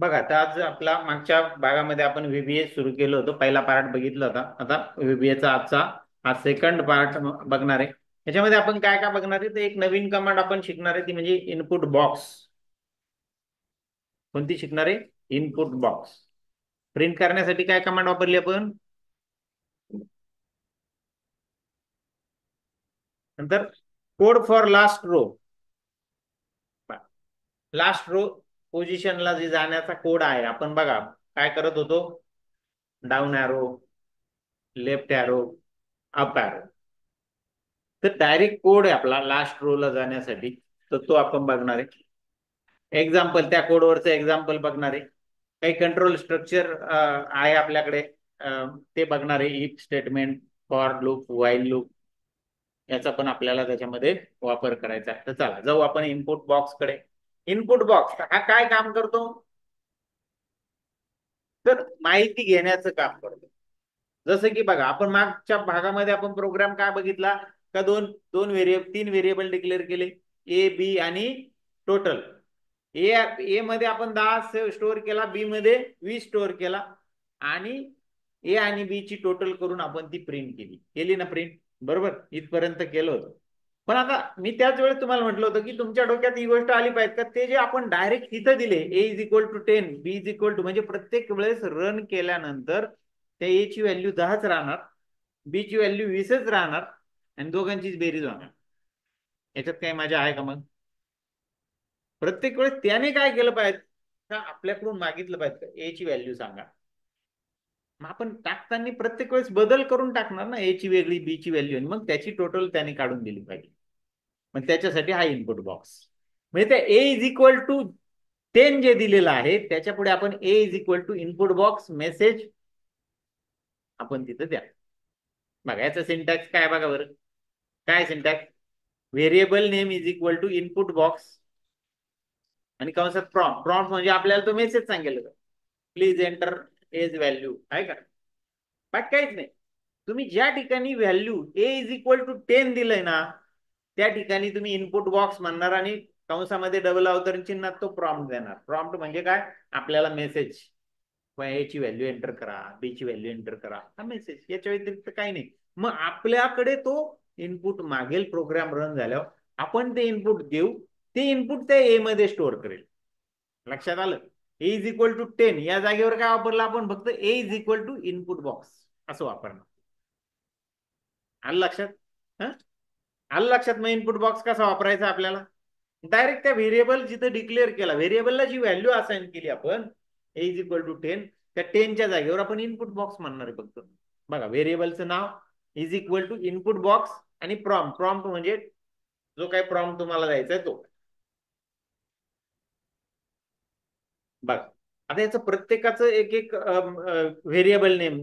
बघा, तर आज आपला मागच्या भागामध्ये आपण व्हीबीए सुरू केलं होतं, पहिला पार्ट बघितला होता. आता व्हीबीएचा आजचा हा सेकंड पार्ट बघणार आहे. याच्यामध्ये आपण काय काय बघणार आहे, तर एक नवीन कमांड आपण शिकणार आहे, ती म्हणजे इनपुट बॉक्स. कोणती शिकणार आहे? Input box. प्रिंट करण्यासाठी काय कमांड वापरली आपण? नंतर code for last row. Last row पोझिशनला जे जाण्याचा कोड आहे, आपण बघा काय करत होतो. Down arrow, left arrow, up arrow. तर डायरेक्ट कोड आहे आपला लास्ट रो ला जाण्यासाठी. तर तो आपण बघणार आहे. एक्झाम्पल, त्या कोडवरचं एक्झाम्पल बघणार आहे. काही कंट्रोल स्ट्रक्चर आहे आपल्याकडे, ते बघणार आहे. If statement, for loop, while loop, याचा पण आपल्याला त्याच्यामध्ये वापर करायचा आहे. तर चला जाऊ आपण इनपुट बॉक्स कडे. इनपुट बॉक्स हा काय काम करतो? तर माहिती घेण्याचं काम करतो. जसं की बघा, आपण मागच्या भागामध्ये आपण प्रोग्राम काय बघितला, का दोन दोन व्हेरिएबल, तीन व्हेरिएबल डिक्लेअर केले, ए, बी आणि टोटल. ए ए मध्ये आपण 10 स्टोअर केला, बी मध्ये 20 स्टोअर केला, आणि ए आणि बी ची टोटल करून आपण ती प्रिंट केली. केली ना प्रिंट? बरोबर, इथपर्यंत केलं होतं. पण आता मी त्याच वेळेस तुम्हाला म्हटलं होतं की तुमच्या डोक्यात ही गोष्ट आली पाहिजे का, ते जे आपण डायरेक्ट इथं दिले, A is equal to 10, B is equal to, म्हणजे प्रत्येक वेळेस रन केल्यानंतर त्या ए ची व्हॅल्यू 10च राहणार, बी ची व्हॅल्यू 20च राहणार, आणि दोघांचीच बेरीज होणार. याच्यात काही मजा आहे का मग? प्रत्येक वेळेस त्याने काय केलं पाहिजे, का आपल्याकडून मागितलं पाहिजे का ए ची व्हॅल्यू सांगा. मग आपण टाकताना प्रत्येक वेळेस बदल करून टाकणार ना, ए ची वेगळी, बी ची व्हॅल्यू, आणि मग त्याची टोटल त्याने काढून दिली पाहिजे. मग त्याच्यासाठी हा इनपुट बॉक्स. म्हणजे ते ए इज इक्वल टू 10 जे दिलेलं आहे, त्याच्या पुढे आपण A is equal to input box message आपण तिथं द्या. बघा याचा सिंटॅक्स काय बघा बरं. काय syntax? Variable name is equal to input box, आणि कंसात प्रॉम्प्ट. प्रॉम्प्ट म्हणजे आपल्याला तो मेसेज सांगेल, प्लीज एंटर एज व्हॅल्यू, आहे का? बाकी काहीच नाही. तुम्ही ज्या ठिकाणी value A is equal to 10 दिलंय ना, त्या ठिकाणी तुम्ही इनपुट बॉक्स म्हणणार, आणि कंसामध्ये डबल अवतरण चिन्हात तो प्रॉम्प्ट देणार. प्रॉम्प्ट म्हणजे काय? आपल्याला मेसेज, ए ची व्हॅल्यू एंटर करा, बी ची व्हॅल्यू एंटर करा, हा मेसेज. याच्या व्यतिरिक्त काही नाही. मग आपल्याकडे तो इनपुट मागेल, प्रोग्राम रन झाल्यावर आपण ते इनपुट देऊ, ते इनपुट त्या ए मध्ये स्टोअर करेल. लक्षात आलं? ए इज इक्वल टू 10 या जागेवर काय वापरलं आपण? फक्त A is equal to input box असं वापरणार. आलं लक्षात? हं? आलं लक्षात? मग इनपुट बॉक्स कसा वापरायचा आपल्याला? डायरेक्ट त्या व्हेरिएबल जिथे डिक्लेअर केला, व्हेरिएबलला जी व्हॅल्यू असाइन केली आपण, ए इज इक्वल टू 10, त्या 10च्या जागेवर आपण इनपुट बॉक्स म्हणणार आहे फक्त. बघा, व्हेरिएबलचं नाव is equal to input box, आणि प्रॉम्प्ट. प्रॉम्प्ट म्हणजे जो काही प्रॉम्प्ट तुम्हाला द्यायचा आहे तो. बघा, आता याचं प्रत्येकाचं एक एक व्हेरिएबल नेम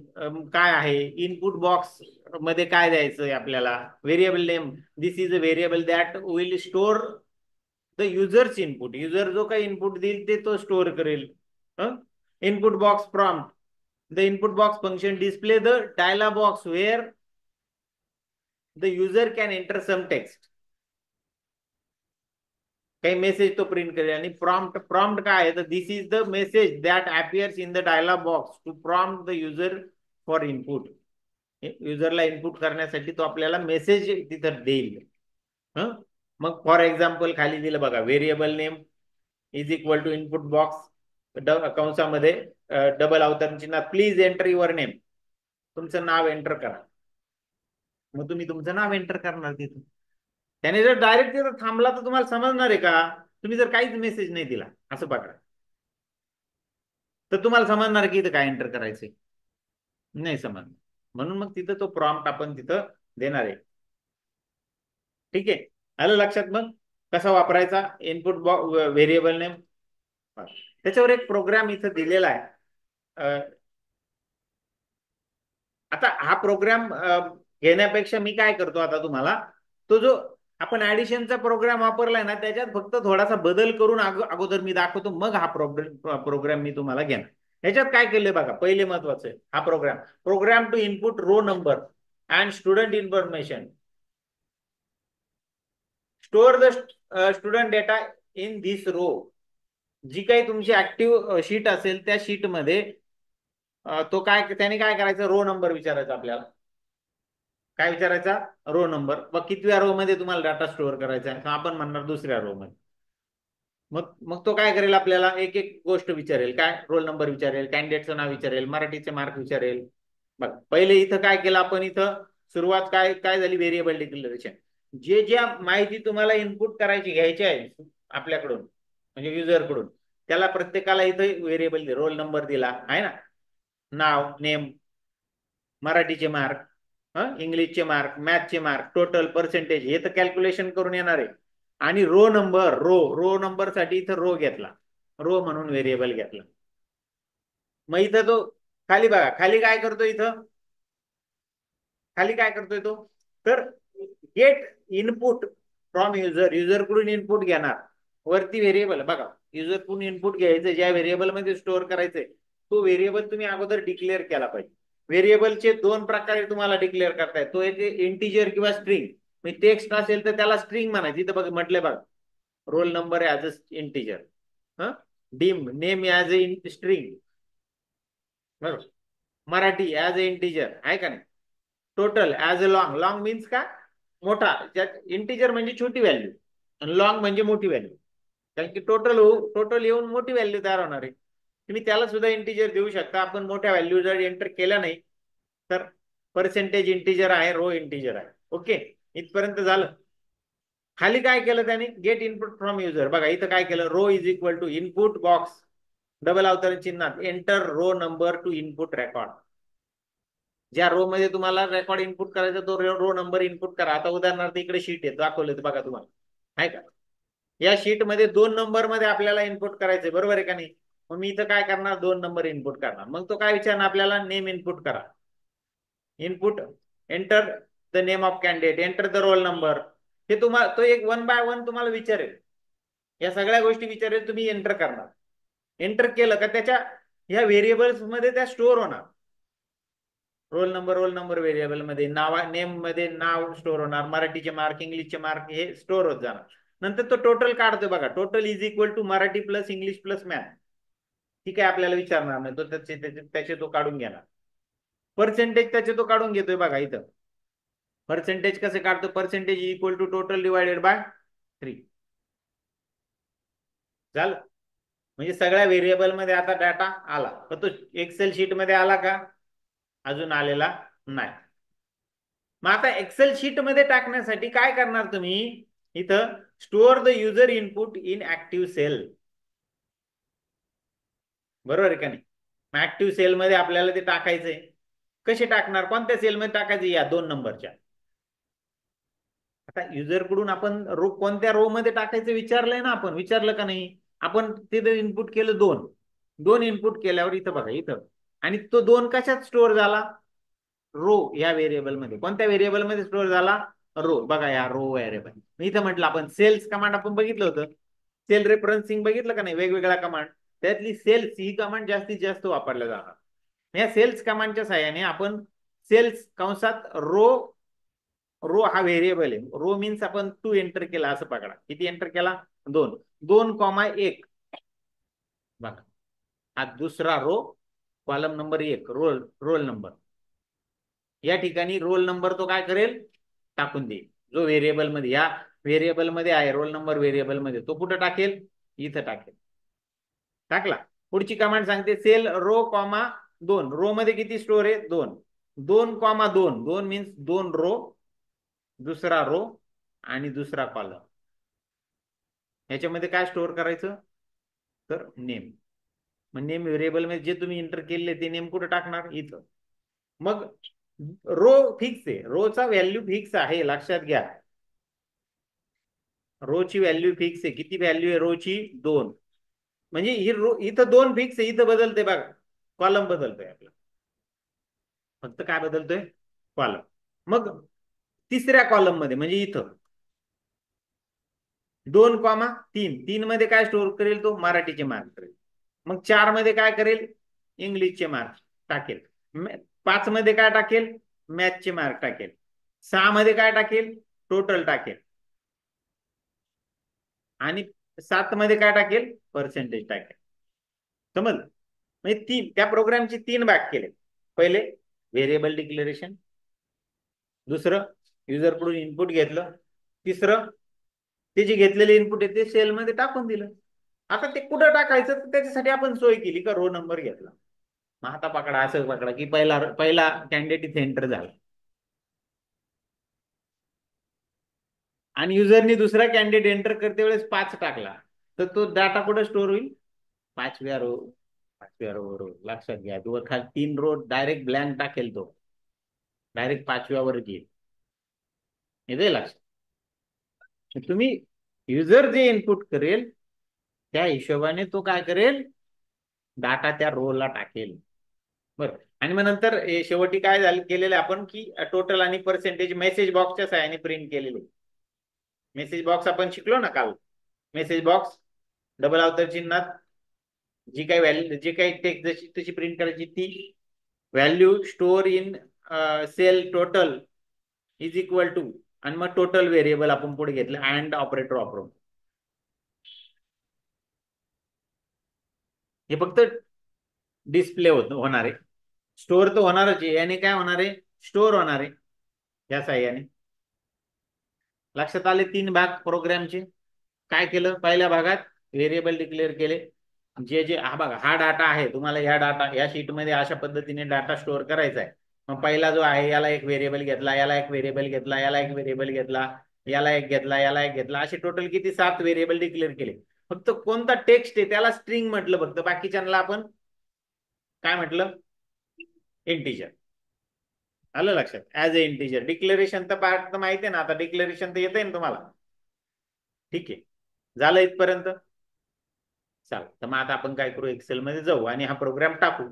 काय आहे, इनपुट बॉक्स मध्ये काय द्यायचं आहे आपल्याला. Variable name, this is a variable that will store the user's input. User जो काही इनपुट देईल ते तो स्टोअर करेल. Input box prompt, the input box function display the dialog box where the user can enter some text. काही message तो print करेल. आणि प्रॉम्प्ट, प्रॉम्प्ट काय आहे, तर this is the message that appears in the dialog box to prompt the user for input. युजरला input करण्यासाठी तो आपल्याला मेसेज तिथं देईल. हं? मग फॉर एक्झाम्पल खाली दिलं बघा, variable name is equal to input box, कंसामध्ये डबल अवतरण चिन्ह, प्लीज एंटर युअर नेम, तुमचं नाव एंटर करा. मग तुम्ही तुमचं नाव एंटर करणार तिथून. त्याने जर डायरेक्ट तिथं थांबला तर तुम्हाला समजणार आहे का? तुम्ही जर काहीच मेसेज नाही दिला, असं बघा, तर तुम्हाला समजणार की इथं काय एंटर करायचंय? नाही समजणार. म्हणून मग तिथं तो प्रॉम्प्ट आपण तिथं देणार आहे. ठीक आहे? आलं लक्षात मग कसा वापरायचा इनपुट व्हेरिएबल नेम? त्याच्यावर एक प्रोग्राम इथं दिलेला आहे. आता हा प्रोग्राम घेण्यापेक्षा मी काय करतो आता तुम्हाला, तो जो आपण ऍडिशनचा प्रोग्राम वापरलाय ना, त्याच्यात फक्त थोडासा बदल करून अगोदर मी दाखवतो, मग हा प्रोग्राम मी तुम्हाला घेणार. ह्याच्यात काय केलंय बघा, पहिले महत्वाचं आहे हा program. Program to input row number and student information, store the student data in this row. जी काही तुमची ऍक्टिव्ह शीट असेल त्या शीटमध्ये तो काय त्याने काय करायचं, रो नंबर विचारायचा आपल्याला. काय विचारायचा, रो नंबर. मग कितव्या रो मध्ये तुम्हाला डाटा स्टोअर करायचा आहे, आपण म्हणणार दुसऱ्या रो मध्ये. मग मग तो काय करेल, आपल्याला एक एक गोष्ट विचारेल. काय, रोल नंबर विचारेल, कॅन्डिडेटचं नाव विचारेल, मराठीचे मार्क विचारेल. बघ पहिले इथं काय केलं आपण, इथं सुरुवात काय काय झाली, व्हेरिएबल डिक्लेरेशन. जे ज्या माहिती तुम्हाला इनपुट करायची घ्यायची आहे आपल्याकडून म्हणजे युजरकडून, त्याला प्रत्येकाला इथं व्हेरिएबल रोल नंबर दिला आहे ना, नाव नेम, मराठीचे मार्क, इंग्लिशचे मार्क, मॅथचे मार्क, टोटल, पर्सेंटेज, हे तर कॅल्क्युलेशन करून येणार आहे. आणि रो नंबर, रो नंबर साठी इथं रो घेतला, रो म्हणून व्हेरिएबल घेतला. मग इथं तो खाली बघा, खाली काय करतो, इथं खाली काय करतोय तो, तर गेट इनपुट फ्रॉम युजर, युजरकडून इनपुट घेणार. वरती व्हेरिएबल बघा, युजरकडून इनपुट घ्यायचं, ज्या व्हेरिएबल मध्ये स्टोअर करायचंय तो व्हेरिएबल तुम्ही अगोदर डिक्लेअर केला पाहिजे. व्हेरिएबलचे दोन प्रकारे तुम्हाला डिक्लेअर करताय, तो एक इंटिजर किंवा स्ट्रिंग. म्हणजे टेक्स्ट असेल तर त्याला स्ट्रिंग म्हणायची, इथं बघ म्हटलंय बघा, roll number as a integer, dim name as a string, बरोबर. मराठी ऍज अ इंटिजर आहे का नाही. Total as a long, long means का, मोठा. ज्यात इंटिजर म्हणजे छोटी व्हॅल्यू आणि लॉंग म्हणजे मोठी व्हॅल्यू. कारण की टोटल येऊन मोठी व्हॅल्यू तयार होणार आहे. तुम्ही त्याला सुद्धा इंटिजर देऊ शकता. आपण मोठ्या व्हॅल्यू जर एंटर केल्या नाही तर पर्सेंटेज इंटिजर आहे, रो इंटिजर आहे. ओके, इथपर्यंत झालं. खाली काय केलं त्याने, गेट इनपुट फ्रॉम युजर. बघा इथं काय केलं, row is equal to input box, double अवतरण चिन्हात, enter row number to input record. ज्या रो मध्ये तुम्हाला रेकॉर्ड इनपुट करायचा तो रो नंबर इनपुट करा. आता उदाहरणार्थ इकडे शीट आहे, दाखवलं बघा तुम्हाला, आहे का. या शीट मध्ये 2 नंबर मध्ये आपल्याला इनपुट करायचंय, बरोबर आहे का नाही. मग मी इथं काय करणार, 2 नंबर इनपुट करणार. मग तो काय विचारणार आपल्याला, नेम इनपुट करा. Input, enter the name of candidate, enter the roll number. हे तुम्हाला तो एक 1 बाय 1 तुम्हाला विचारेल, या सगळ्या गोष्टी विचारेल, तुम्ही एंटर करणार. एंटर केलं का त्याच्या ह्या व्हेरिएबल्स मध्ये त्या स्टोअर होणार. रोल नंबर व्हेरिएबल मध्ये, नाव नेम मध्ये नाव स्टोअर होणार, मराठीचे मार्क, इंग्लिशचे मार्क हे स्टोअर होत जाणार. नंतर तो टोटल काढतोय बघा, total is equal to Marathi plus English plus math. ठीक आहे, आपल्याला विचारणार नाही तो, त्याचे तो काढून घेणार. पर्सेंटेज त्याचे तो काढून घेतोय बघा इथं. पर्सेंटेज कसे काढतो, percentage equal to total divided by 3. झालं. म्हणजे सगळ्या व्हेरिएबल मध्ये आता डाटा आला. पण तो एक्सेल शीट मध्ये आला का, अजून आलेला नाही. मग आता एक्सेल शीट मध्ये टाकण्यासाठी काय करणार तुम्ही, इथं store the user input in active cell, बरोबर आहे का नाही. ऍक्टिव्ह सेल मध्ये आपल्याला ते टाकायचंय. कसे टाकणार, कोणत्या सेल मध्ये टाकायचे, या 2 नंबरच्या. आता युजर कडून आपण रो कोणत्या रो मध्ये टाकायचं विचारलंय ना, आपण विचारलं का नाही. आपण तिथे इनपुट केलं 2, 2 इनपुट केल्यावर इथं बघा इथं, आणि तो 2 कशात स्टोअर झाला, रो या व्हेरिएबल मध्ये. कोणत्या व्हेरिएबल मध्ये स्टोअर झाला, रो. बघा या रो व्हेरिएबल इथं म्हटलं आपण सेल्स कमांड आपण बघितलं होतं, सेल रेफरन्सिंग बघितलं का नाही, वेगवेगळ्या कमांड. त्यातली सेल्स ही कमांड जास्तीत जास्त वापरल्या जाणार. या सेल्स कमांडच्या सहाय्याने आपण सेल्स कंसात रो, रो हा व्हेरिएबल आहे, रो मीन्स आपण 2 एंटर केला असं पकडा. किती एंटर केला, 2, 2,1. बघा हा दुसरा row, column number 1, roll roll number. या ठिकाणी रोल नंबर तो काय करेल, टाकून देईल. जो व्हेरिएबल मध्ये, या व्हेरिएबल मध्ये आहे रोल नंबर, व्हेरिएबल मध्ये तो कुठं टाकेल, इथं टाकेल. टाकला. पुढची कमांड सांगते सेल रो कॉमा 2, रो मध्ये किती स्टोअर आहे, 2, 2,2, 2 मीन्स 2 रो, दुसरा रो आणि दुसरा कॉलम. ह्याच्यामध्ये काय स्टोअर करायचं, तर नेम. मग नेम व्हेरिएबल मध्ये जे तुम्ही एंटर केले ते नेम कुठे टाकणार, इथं. मग रो फिक्स आहे, रोचा व्हॅल्यू फिक्स आहे, लक्षात घ्या. रोची व्हॅल्यू फिक्स आहे. किती व्हॅल्यू आहे रोची, 2. म्हणजे ही रो इथं 2 फिक्स आहे, इथं बदलते बघा, कॉलम बदलतोय आपला. फक्त काय बदलतोय, कॉलम. मग तिसऱ्या कॉलम मध्ये म्हणजे इथं 2,3, 3 मध्ये काय स्टोअर करेल तो, मराठीचे मार्क करेल. मग 4 मध्ये काय करेल, इंग्लिशचे मार्क टाकेल. 5 मध्ये काय टाकेल, मॅथचे मार्क टाकेल. 6 मध्ये काय टाकेल, टोटल टाकेल. आणि 7 मध्ये काय टाकेल, पर्सेंटेज टाकेल. समज म्हणजे त्या प्रोग्रामची 3 भाग केले. पहिले व्हेरिएबल डिक्लेरेशन, दुसरं युजरकडून इनपुट घेतलं, तिसरं ते जे घेतलेले इनपुट आहे ते सेलमध्ये टाकून दिलं. आता ते कुठं टाकायचं, तर त्याच्यासाठी आपण सोय केली का रो नंबर घेतला, मग आता पकडा असं पकडा की पहिला पहिला कॅन्डिडेट इथे एंटर झाला आणि युजरनी दुसरा कॅन्डिडेट एंटर करते वेळेस 5 टाकला, तर तो डाटा कुठे स्टोअर होईल, 5व्या रो. 5व्या रो लक्षात घ्या, वर खाली 3 रो डायरेक्ट ब्लँक टाकेल, तो डायरेक्ट 5व्यावर येईल. येते लक्षात. तुम्ही युजर जे इनपुट करेल त्या हिशोबाने तो काय करेल, डाटा त्या रोला टाकेल. बरं, आणि मग नंतर शेवटी काय झालं केलेलं आपण की टोटल आणि पर्सेंटेज मेसेज बॉक्सच्या सहाय्याने प्रिंट केलेले. मेसेज बॉक्स आपण शिकलो ना काल. मेसेज बॉक्स डबल अवतर चिन्हात जी काही व्हॅल्यू, जे काही टेक्स्ट जशी तशी प्रिंट करायची, ती value store in cell total is equal to, आणि मग टोटल व्हेरिएबल आपण पुढे घेतलं अँड ऑपरेटर वापरून. हे फक्त डिस्प्ले होणार आहे, स्टोअर तर होणारच आहे. याने काय होणार आहे, स्टोअर होणार आहे या साह्याने. लक्षात आले 3 भाग प्रोग्रामचे. काय केलं, पहिल्या भागात व्हेरिएबल डिक्लेअर केले. जे जे हा बघा, हा डाटा आहे तुम्हाला, ह्या डाटा या शीटमध्ये अशा पद्धतीने डाटा स्टोअर करायचा आहे. मग पहिला जो आहे याला एक व्हेरिएबल घेतला, याला एक व्हेरिएबल घेतला, याला एक व्हेरिएबल घेतला, याला एक घेतला, याला एक घेतला, असे टोटल किती 7 व्हेरिएबल डिक्लेअर केले. फक्त कोणता टेक्स्ट आहे त्याला स्ट्रिंग म्हटलं, फक्त बाकीच्यांना आपण काय म्हटलं, इंटिजर. आलं लक्षात, ऍज अ इंटिजर. डिक्लेरेशन तर पार्ट तर माहिती आहे ना, आता डिक्लेरेशन तर येत ना तुम्हाला. ठीक आहे, झालं इथपर्यंत. चाल, तर मग आता आपण काय करू, एक्सेल मध्ये जाऊ आणि हा प्रोग्राम टाकू.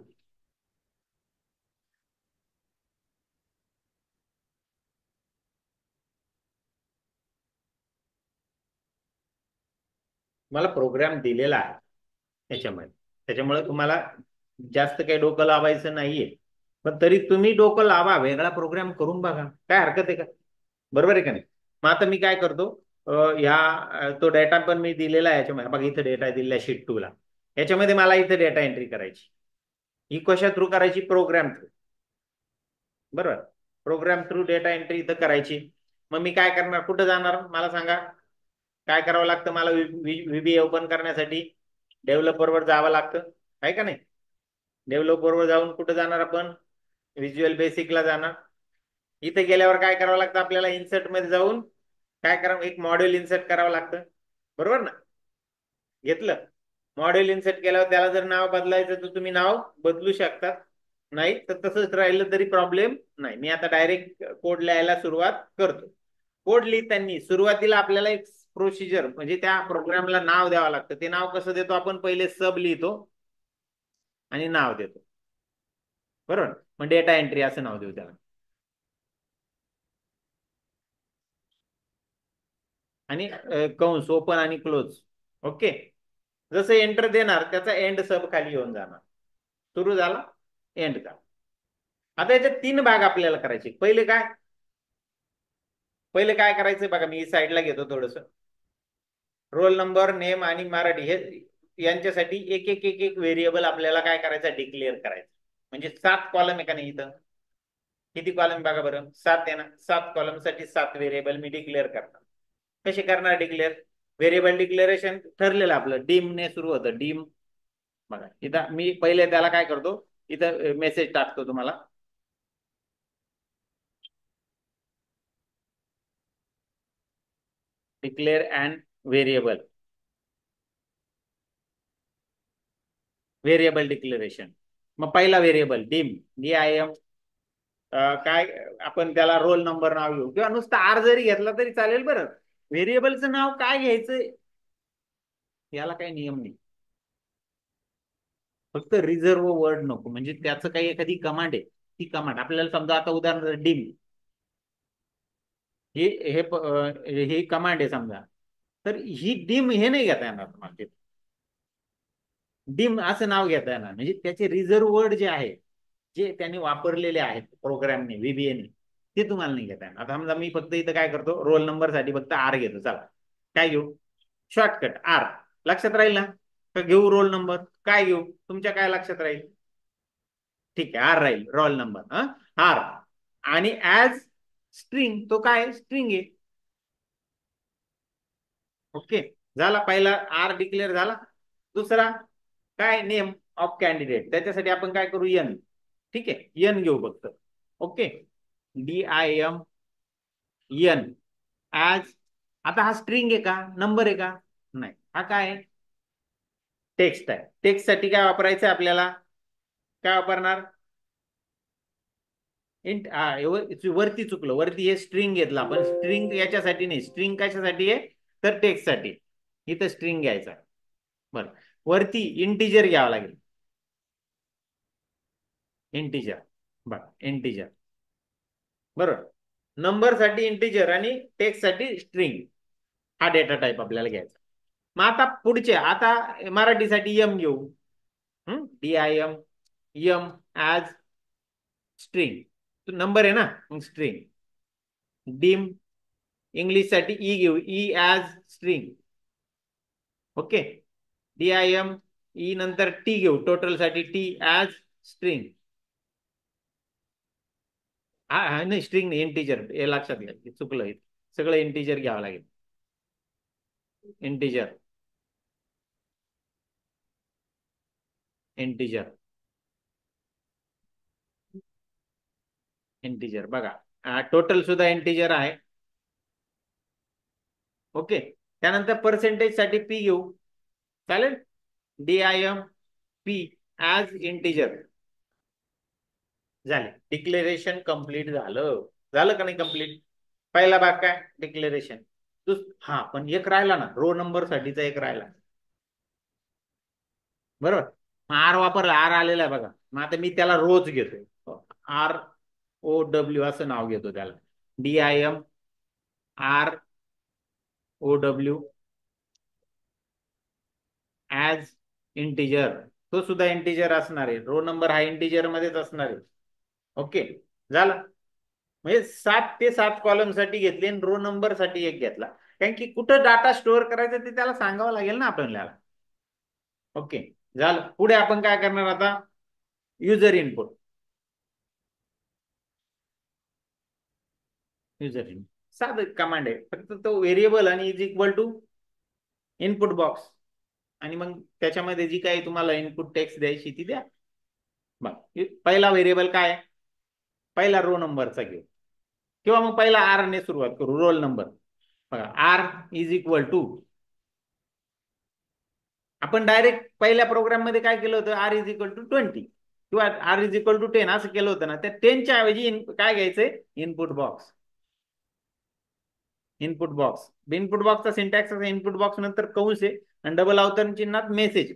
मला प्रोग्राम दिलेला आहे त्याच्यामध्ये, त्याच्यामुळे तुम्हाला जास्त काही डोकं लावायचं नाहीये. पण तरी तुम्ही डोकं लावा, वेगळा प्रोग्राम करून बघा, काय हरकत आहे का, बरोबर आहे का नाही. मग आता मी काय करतो, तो डेटा पण मी दिलेला आहे याच्यामध्ये. बघा इथं डेटा दिलेला आहे शीट 2 ला. याच्यामध्ये मला इथं डेटा एंट्री करायची. ही कशा थ्रू करायची, प्रोग्राम थ्रू. बरोबर, प्रोग्राम थ्रू डेटा एंट्री इथं करायची. मग मी काय करणार, कुठं जाणार मला सांगा, काय करावं लागतं मला व्हीबीए ओपन करण्यासाठी, डेव्हलपरवर जावं लागतं, आहे का नाही. डेव्हलपरवर जाऊन कुठं जाणार आपण, व्हिज्युअल बेसिकला जाणार. इथे गेल्यावर काय करावं लागतं आपल्याला, इन्सर्ट मध्ये जाऊन काय करावं, एक मॉड्यूल इन्सर्ट करावं लागतं, बरोबर ना. घेतलं, मॉड्यूल इन्सर्ट केल्यावर त्याला जर नाव बदलायचं तर तुम्ही नाव बदलू शकता, नाही तर तसंच राहिलं तरी प्रॉब्लेम नाही. मी आता डायरेक्ट कोड लिहायला सुरुवात करतो. कोड लिहिताना सुरुवातीला आपल्याला एक प्रोसिजर म्हणजे त्या प्रोग्रामला नाव द्यावं लागतं. ते नाव कसं देतो आपण, पहिले सब लिहितो आणि नाव देतो, बरोबर. मग डेटा एंट्री असं नाव देऊ त्याला, आणि कंस ओपन आणि क्लोज. ओके, जसं एंटर देणार त्याचा एंड सब खाली येऊन जाणार. सुरू झाला, एंड झाला. आता याचे 3 भाग आपल्याला करायचे. पहिले काय करायचं बघा, मी साईडला घेतो थोडस. रोल नंबर, नेम आणि मराठी हे यांच्यासाठी एक एक एक एक व्हेरिएबल आपल्याला काय करायचं, डिक्लेअर करायचं. म्हणजे 7 कॉलम आहे का नाही इथं, किती कॉलम बघा बरं, 7 आहे ना. 7 कॉलम साठी 7 व्हेरिएबल मी डिक्लेअर करणार. कसे करणार डिक्लेअर, व्हेरिएबल डिक्लेरेशन ठरलेलं आपलं डीम ने सुरू होतं, डीम. बघा इथं मी पहिले त्याला काय करतो, इथं मेसेज टाकतो तुम्हाला, declare and variable, variable declaration. मग पहिला व्हेरिएबल डीम, DIM. काय आपण त्याला रोल नंबर नाव घेऊ किंवा नुसतं आर जरी घेतला तरी चालेल. बरं, व्हेरिएबलचं नाव काय घ्यायचं याला काही नियम नाही, फक्त रिझर्व वर्ड नको. म्हणजे त्याचं काही एखादी कमांड आहे, ती कमांड आपल्याला समजा, आता उदाहरण डीम, हे हे ही कमांड आहे समजा, तर ही डीम हे नाही घेता येणार तुम्हाला. डीम असं नाव घेता येणार, म्हणजे त्याचे रिझर्व वर्ड जे आहे, जे त्यांनी वापरलेले आहेत प्रोग्रामने, व्हीबीएने, ते तुम्हाला नाही घेता येणार. आता समजा मी फक्त इथं काय करतो, रोल नंबर साठी फक्त आर घेतो. चला, काय घेऊ, शॉर्टकट आर. लक्षात राहील ना? तर घेऊ रोल नंबर. काय घेऊ तुमच्या, काय लक्षात राहील? ठीक आहे, आर राहील रोल नंबर. आर. आणि ऍज स्ट्रिंग तो काय स्ट्रिंग आहे. ओके, झाला पहिला आर डिक्लेअर झाला. दुसरा काय, नेम ऑफ कॅन्डिडेट. त्याच्यासाठी आपण काय करू, एन. ठीक आहे, एन घेऊ फक्त. Okay, DIM N as. आता हा स्ट्रिंग आहे का, नंबर आहे का? नाही, हा काय आहे, टेक्स्ट आहे. टेक्स्ट साठी काय वापरायचं आहे आपल्याला, काय वापरणार, इंट. वरती चुकलं, वरती हे स्ट्रिंग घेतलं आपण. स्ट्रिंग याच्यासाठी नाही, स्ट्रिंग कशासाठी आहे तर टेक्स्ट साठी. इथं स्ट्रिंग घ्यायचा. बरं, वरती इंटिजर घ्यावं लागेल. इंटिजर, बरं इंटिजर. बरोबर, नंबर साठी इंटिजर आणि टेक्स्ट साठी स्ट्रिंग. हा डेटा टाईप आपल्याला घ्यायचा. मग आता पुढचे, आता मराठीसाठी एम घेऊ. DIM M as string. Number आहे ना, स्ट्रिंग. डिम इंग्लिश साठी ई घेऊ, E as string. Okay, DIM E नंतर टी घेऊ, टोटल साठी टी ऍज स्ट्रिंग. हा नाही, स्ट्रिंग नाही, इंटिजर. हे लक्षात घ्या, चुकलं. सगळं इंटिजर घ्यावं लागेल. Integer, integer, integer. बघा टोटल सुद्धा इंटिजर आहे. ओके, त्यानंतर पर्सेंटेज साठी पी घेऊ, चालेल. DIM P as integer. झाले, डिक्लेरेशन कंप्लीट झालं. झालं का नाही कंप्लीट? पहिला भाग काय, डिक्लेरेशन. हा, पण एक राहिला ना, रो नंबर साठीचा एक राहिला. बरोबर, आर वापरला, आर आलेला आहे बघा. मग आता मी त्याला रोज घेतो. ROW असं नाव घेतो त्याला. DIM ROW as integer. तो सुद्धा इंटिजर असणार आहे. रो नंबर हा इंटिजर मध्येच असणार आहे. ओके, झालं. म्हणजे 7 ते 7 कॉलम साठी घेतले आणि रो नंबर साठी एक घेतला. कारण की कुठं डाटा स्टोअर करायचं ते त्याला सांगावं लागेल ना आपल्याला. ओके, झालं. पुढे आपण काय करणार आता, युजर इनपुट. युजर इनपुट साधं कमांड आहे, फक्त तो व्हेरिएबल आणि is equal to input box. आणि मग त्याच्यामध्ये जी काही तुम्हाला इनपुट टेक्स्ट द्यायची ती द्या. बघ, पहिला व्हेरिएबल काय, पहिला रो नंबरचा घेऊ, किंवा मग पहिला आर ने सुरुवात करू, रोल नंबर. बघा, आर इज इक्वल टू, आपण डायरेक्ट पहिल्या प्रोग्राम मध्ये काय केलं होतं, आर इज इक्वल टू 20 किंवा आर इज इक्वल टू 10 असं केलं होतं ना. त्या 10च्या ऐवजी काय घ्यायचंय, input box. Input box, input बॉक्सचा सिंटॅक्स असा, इनपुट बॉक्स नंतर कंस आहे आणि डबल अवतरण चिन्हात message,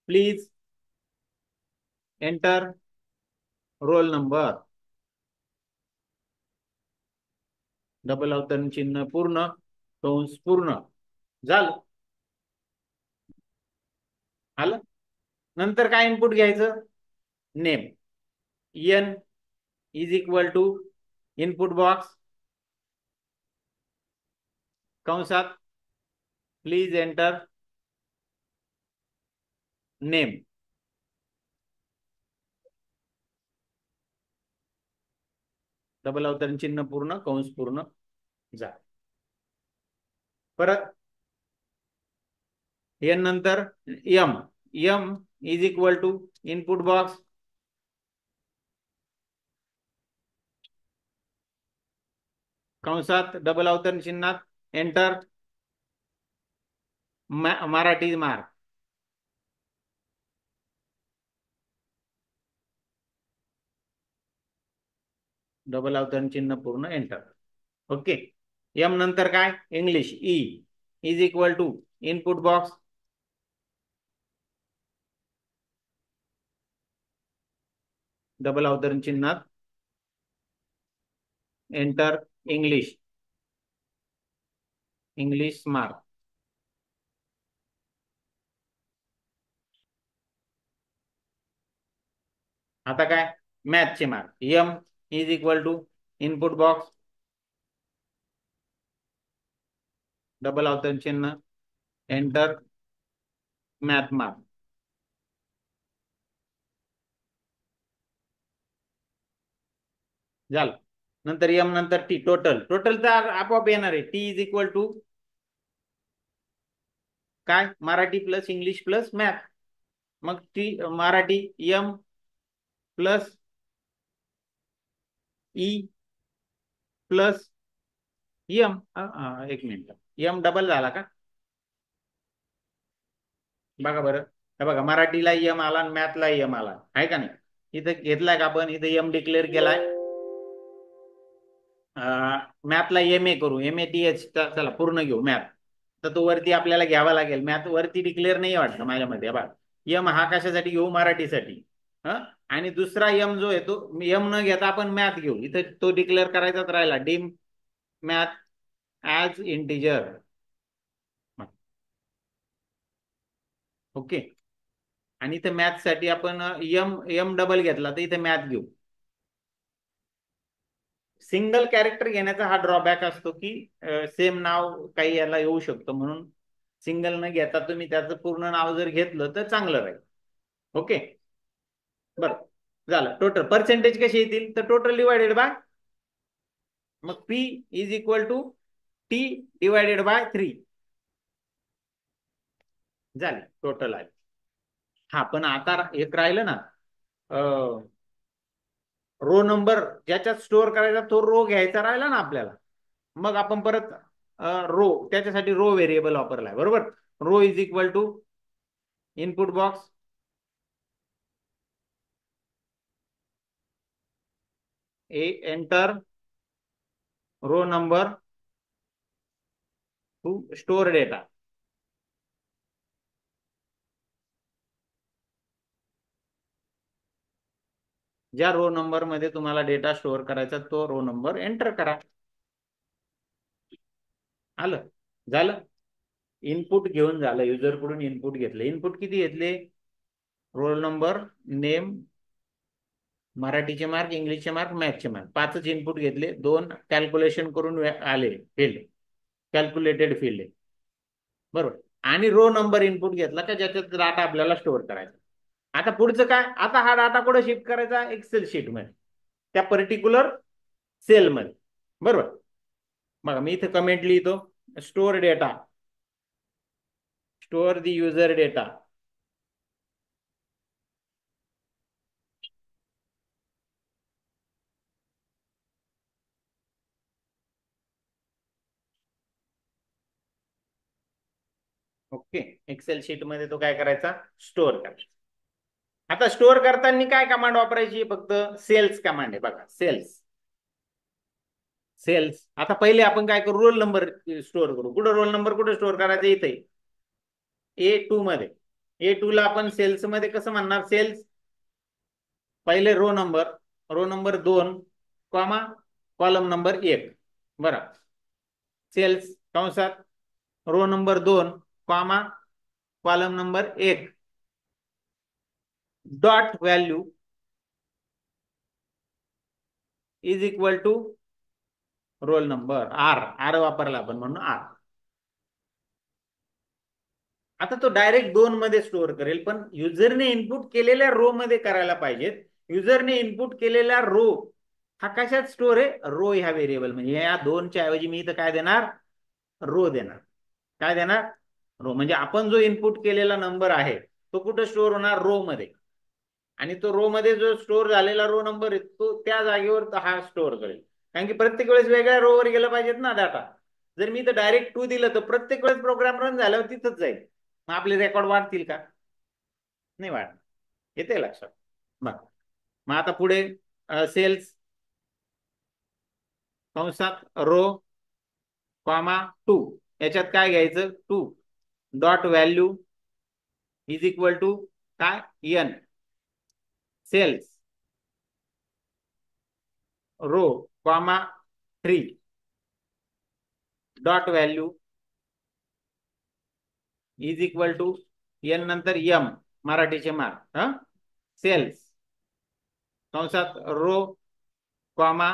please enter roll number, double अवतरण चिन्ह पूर्ण, कंस पूर्ण. झालं, आलं. नंतर काय इनपुट घ्यायचं, name. N is equal to input box कंसात, प्लीज एंटर नेम. डबल अवतरण चिन्ह पूर्ण, कंस पूर्ण. जा, परत एन नंतर M. M is equal to input box कंसात, डबल अवतरण चिन्हात, एंटर मराठी मार्क. डबल अवतरण चिन्ह पूर्ण, एंटर. ओके, एम नंतर काय, English. E is equal to input box double अवतरण चिन्हात, एंटर इंग्लिश. English mark. आता काय, मॅथचे mark. M is equal to input box double अवतरण चिन्ह, एंटर मॅथ मार्क. झालं. नंतर एम नंतर टी टोटल. टोटल तर आपोआप येणार आहे. टी इज इक्वल टू काय Marathi plus English plus math. मग T Marathi M plus E plus M. एक मिनिट, एम डबल झाला का बघा बरं. हे बघा मराठीला एम आला आणि मॅथला एम आला आहे का नाही. इथं घेतलाय का आपण, इथं एम डिक्लेअर केलाय. मॅथला एम ए करू, एम ए टी एच. चला पूर्ण घेऊ मॅथ. तर तो वरती आपल्याला घ्यावा लागेल. मॅथ वरती डिक्लेअर नाही वाटतं माझ्यामध्ये. बघा यम हा कशासाठी घेऊ, मराठीसाठी. हा. आणि दुसरा यम जो आहे तो यम न घेता आपण मॅथ घेऊ. इथं तो डिक्लेअर करायचाच राहिला, dim math as integer. Okay. आणि इथे मॅथ साठी आपण यम यम डबल घेतला तर इथे मॅथ घेऊ. सिंगल कॅरेक्टर घेण्याचा हा ड्रॉबॅक असतो की सेम नाव काही याला येऊ शकतं, म्हणून सिंगल न घेता तुम्ही त्याचं पूर्ण नाव जर घेतलं तर चांगलं राहील. ओके. बरं झालं. टोटल पर्सेंटेज कशी येतील, तर टोटल डिवायडेड बाय, मग P is equal to T divided by 3 झाले टोटल आहे. हा पण आता एक राहिलं ना, रो नंबर ज्याच्यात स्टोअर करायचा तो रो घ्यायचा राहिला ना आपल्याला. मग आपण परत रो त्याच्यासाठी रो व्हेरिएबल वापरलाय बरोबर. Row is equal to input box a enter row number to store data. ज्या रो नंबर मध्ये तुम्हाला डेटा स्टोअर करायचा तो रो नंबर एंटर करा. आलं. झालं. इनपुट घेऊन झालं. युजरकडून इनपुट घेतले. इनपुट किती घेतले, रोल नंबर, नेम, मराठीचे मार्क, इंग्लिशचे मार्क, मॅथचे मार्क, 5च इनपुट घेतले. 2 कॅल्क्युलेशन करून आले फील्ड, कॅल्क्युलेटेड फील्ड बरोबर. आणि रो नंबर इनपुट घेतला का ज्याच्यात डाटा आपल्याला स्टोअर करायचा. आता पुढचं काय, आता हा डाटा कुठे शिफ्ट करायचा, एक्सेल शीट मध्ये, त्या पर्टिक्युलर सेलमध्ये बरोबर. बघा मी इथे कमेंट लिहितो, store data, store the user data. Okay. Excel sheet मध्ये तो काय करायचा, स्टोअर करायचा. आता स्टोअर करताना काय कमांड वापरायची, फक्त सेल्स कमांड आहे बघा. Cells cells. आता पहिले आपण काय करू, रोल नंबर स्टोअर करू. कुठं रोल नंबर कुठे स्टोअर करायचा, इथे A2 मध्ये. A2 ला आपण सेल्स मध्ये कसं म्हणणार, सेल्स पहिले row number 2 comma column number 1 बरं. सेल्स कंसात row number 2 comma column number 1 dot value is equal to roll number. R R वापरला आपण म्हणून आर. आता तो डायरेक्ट 2 मध्ये स्टोअर करेल, पण युजरने इनपुट केलेल्या रो मध्ये करायला पाहिजेत. युजरने इनपुट केलेला रो हा कशात स्टोअर आहे, रो ह्या व्हेरिएबल म्हणजे या 2च्या ऐवजी मी इथं काय देणार, रो देणार. काय देणार, रो. म्हणजे आपण जो इनपुट केलेला नंबर आहे तो कुठे स्टोअर होणार, रो मध्ये. आणि तो रो मध्ये जो स्टोअर झालेला रो नंबर आहे तो त्या जागेवर हा स्टोअर करेल. कारण की प्रत्येक वेळेस वेगळ्या रोवर गेला पाहिजेत ना डाटा. जर मी तर डायरेक्ट 2 दिलं तर प्रत्येक वेळेस प्रोग्राम रन झाल्यावर तिथंच जाईल. मग आपले रेकॉर्ड वाढतील का, नाही वाढ. येते लक्षात. बघ मग आता पुढे सेल्स कंसात रो कॉमा 2 याच्यात काय घ्यायचं, 2 dot value is equal to काय, N. Cells row comma 3 dot value is equal to N नंतर एम मराठीचे मार्क. सेल्स कंसात रो कॉमा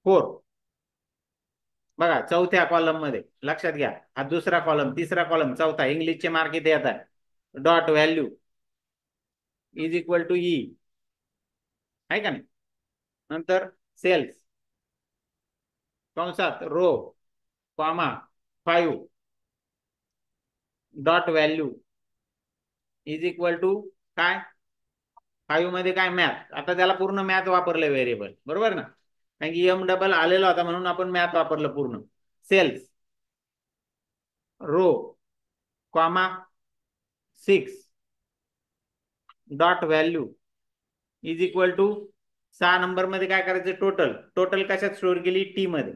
4 बघा चौथ्या कॉलम मध्ये लक्षात घ्या, हा दुसरा कॉलम, तिसरा कॉलम, चौथा, इंग्लिशचे मार्क इथे येतात. Dot value is equal to E, आहे का नाही. नंतर सेल्स कंसात row comma 5 dot value is equal to काय, 5 मध्ये काय मॅथ. आता त्याला पूर्ण मॅथ वापरलं व्हेरिएबल, बरोबर ना, कारण की एम डबल आलेला होता म्हणून आपण मॅथ वापरलं पूर्ण. Cells row comma 6 dot value is equal to 6 number मध्ये काय करायचं, टोटल. टोटल कशात स्टोअर केली, टी मध्ये,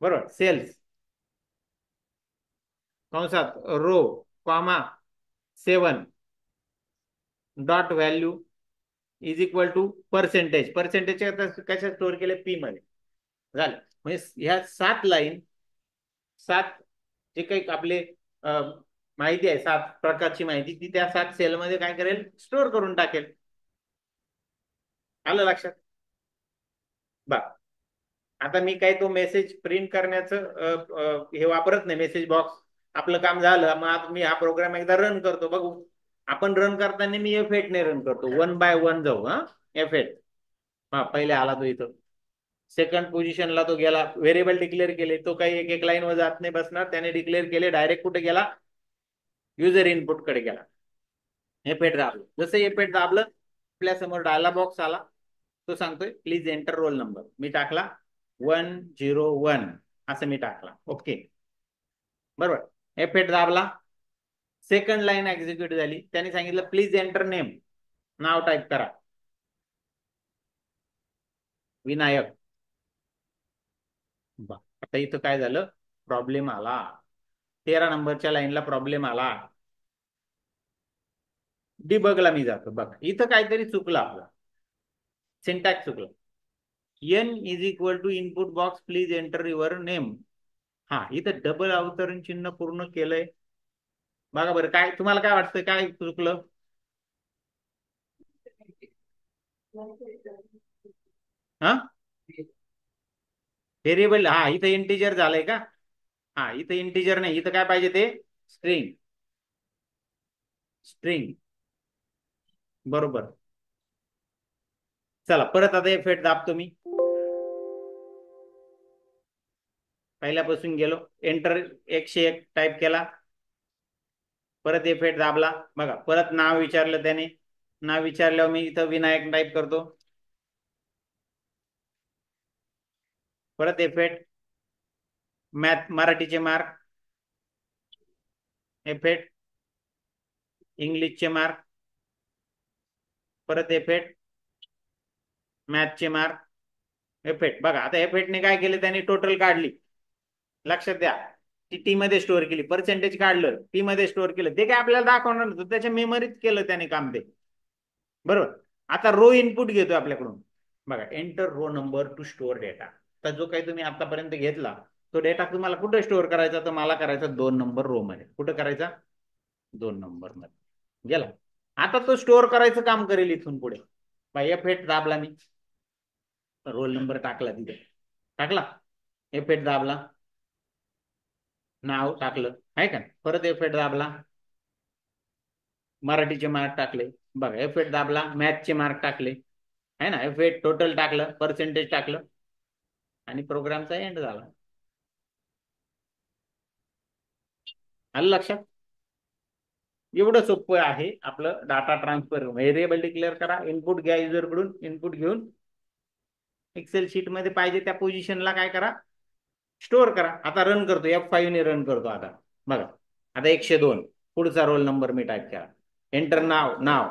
बरोबर. सेल्स कंसात row comma 7 dot value is equal to percentage. Percentage कशात स्टोअर केले, पी मध्ये. झालं. म्हणजे ह्या 7 लाईन, 7 जे काही आपले माहिती आहे, 7 प्रकारची माहिती, ती त्या 7 सेलमध्ये काय करेल, स्टोअर करून टाकेल. आलं लक्षात. बा आता मी काही तो मेसेज प्रिंट करण्याचं हे वापरत नाही, मेसेज बॉक्स. आपलं काम झालं, मग आता मी हा प्रोग्राम एकदा रन करतो, बघू. आपण रन करताना मी F8 ने रन करतो, 1 बाय 1 जाऊ. हा F8, हा पहिले आला तो इथं, सेकंड पोझिशनला तो गेला. व्हेरिएबल डिक्लेअर केले, तो काही एक एक लाईन वर जात नाही बसणार, त्याने डिक्लेअर केले, डायरेक्ट कुठे गेला, युजर इनपुट कडे गेला. F8 दाबलं, जसं F8 दाबलं, आपल्या समोर डायलॉग बॉक्स आला. तो सांगतोय प्लीज एंटर रोल नंबर. मी टाकला 101, असं मी टाकला. ओके, बरोबर. F8 दाबला, सेकंड लाईन एक्झिक्यूट झाली. त्यांनी सांगितलं please enter name, now type करा, विनायक. आता इथं काय झालं, प्रॉब्लेम आला. 13 नंबरच्या लाईनला प्रॉब्लेम आला. डिबगला मी जातो, बघ इथं काहीतरी चुकलं, आपलं सिंटॅक्स चुकलं. N is equal to input box please enter your name. हा, इथं डबल अवतरण चिन्ह पूर्ण केलंय. बघा बरं, काय तुम्हाला काय वाटतं, काय चुकलं. हा, व्हेरिएबल, हा इथं इंटिजर झालंय का. हा, इथं इंटिजर नाही, इथं काय पाहिजे ते, स्ट्रिंग. स्ट्रिंग, बरोबर. चला परत आता F8 दाबतो मी, पहिल्यापासून गेलो. एंटर 101 टाईप केला, परत F8 दाबला. बघा परत नाव विचारलं त्याने. नाव विचारल्यावर मी इथं विनायक टाईप करतो. परत F8, मॅथ मराठीचे मार्क. F8 इंग्लिशचे मार्क. परत F8 मॅथचे मार्क. F8 बघा, आता F8 ने काय केलं, त्याने टोटल काढली. लक्षात द्या, ती टी मध्ये स्टोअर केली. पर्सेंटेज काढलं, टी मध्ये स्टोअर केलं. ते काय आपल्याला दाखवणार नव्हतं, त्याच्या मेमरीत केलं त्याने काम ते, बरोबर. आता रो इनपुट घेतोय आपल्याकडून. बघा, enter row number to store data. तर जो काही तुम्ही आतापर्यंत घेतला, तो डेटा तुम्हाला कुठे स्टोअर करायचा, तर मला करायचा 2 नंबर रो मध्ये. कुठं करायचा, 2 नंबर मध्ये गेला. आता तो स्टोअर करायचं काम करेल इथून पुढे. F8 दाबला मी, रोल नंबर टाकला तिथे, टाकला. F8 दाबला, नाव टाकलं, आहे का. परत F8 दाबला, मराठीचे मार्क टाकले. बघा F8 दाबला, मॅथचे मार्क टाकले, आहे ना. F8 टोटल टाकलं, पर्सेंटेज टाकलं, आणि प्रोग्रामचा एंड झाला. आलं लक्षात. एवढं सोपं आहे आपलं डाटा ट्रान्सफर. व्हेरिएबल डिक्लेअर करा, इनपुट घ्या युजर कडून, इनपुट घेऊन एक्सेल शीट मध्ये पाहिजे त्या पोझिशनला काय करा, स्टोअर करा. आता रन करतो, F5 ने रन करतो. आता बघा, आता 102, पुढचा रोल नंबर मी टाईप केला. एंटर नाव, नाव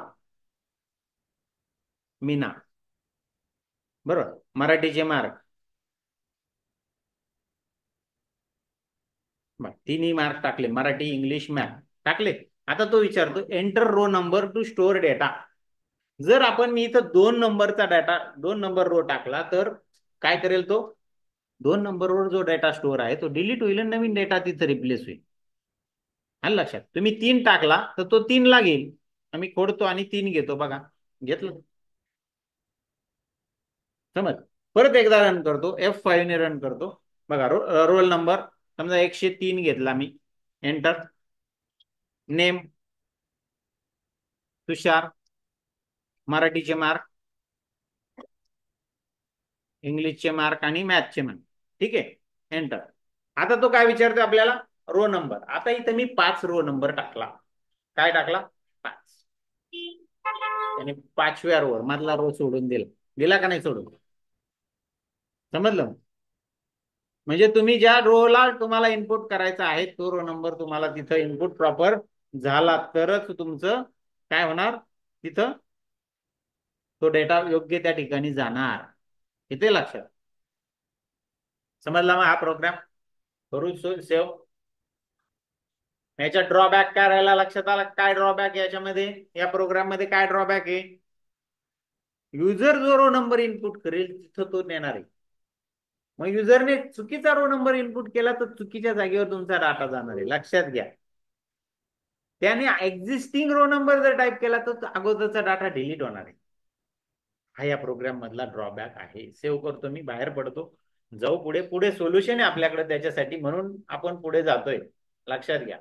मीना, बरोबर. मराठीचे मार्क, तिन्ही मार्क टाकले, मराठी इंग्लिश मॅथ टाकले. आता तो विचारतो enter row number to store data. जर आपण मी इथं 2 नंबरचा डाटा, 2 नंबर रो टाकला, तर काय करेल तो, 2 नंबरवर जो डेटा स्टोअर आहे तो डिलीट होईल, नवीन डेटा तिथे रिप्लेस होईल. आलं लक्षात. तुम्ही 3 टाकला तर तो 3 ला घेईल. आम्ही खोडतो आणि 3 घेतो, बघा घेतलं, समज. परत एकदा रन करतो, F5 ने रन करतो. बघा रोल नंबर समजा 103 घेतला मी, एंटर. नेम तुषार, मराठीचे मार्क, इंग्लिशचे मार्क आणि मॅथचे मार्क. ठीक आहे, एंटर. आता तो काय विचारतो आपल्याला, रो नंबर. आता इथं मी 5 रो नंबर टाकला. काय टाकला, 5. आणि 5व्या रोवर मधला रो सोडून दिला. दिला का नाही सोडून, समजलं. म्हणजे तुम्ही ज्या रोला तुम्हाला इनपुट करायचा आहे तो रो नंबर तुम्हाला तिथं इनपुट प्रॉपर झाला तरच तुमचं काय होणार, तिथं तो डेटा योग्य त्या ठिकाणी जाणार. इथे लक्षात, समजला मग हा प्रोग्राम करू सेव्ह. याच्या ड्रॉबॅक काय राहिला, लक्षात आला काय ड्रॉबॅक याच्यामध्ये, या प्रोग्राम मध्ये काय ड्रॉबॅक आहे. युजर जो रो नंबर इनपुट करेल तिथं तो नेणार आहे. मग युजरने चुकीचा रो नंबर इनपुट केला तर चुकीच्या जागेवर तुमचा डाटा जाणार आहे, लक्षात घ्या. त्याने एक्झिस्टिंग रो नंबर जर टाईप केला तर अगोदरचा डाटा डिलीट होणार आहे. हा या प्रोग्राम मधला ड्रॉबॅक आहे. सेव्ह करतो मी, बाहेर पडतो, जाऊ पुढे. पुढे सोल्युशन आहे आपल्याकडे त्याच्यासाठी, म्हणून आपण पुढे जातोय, लक्षात घ्या.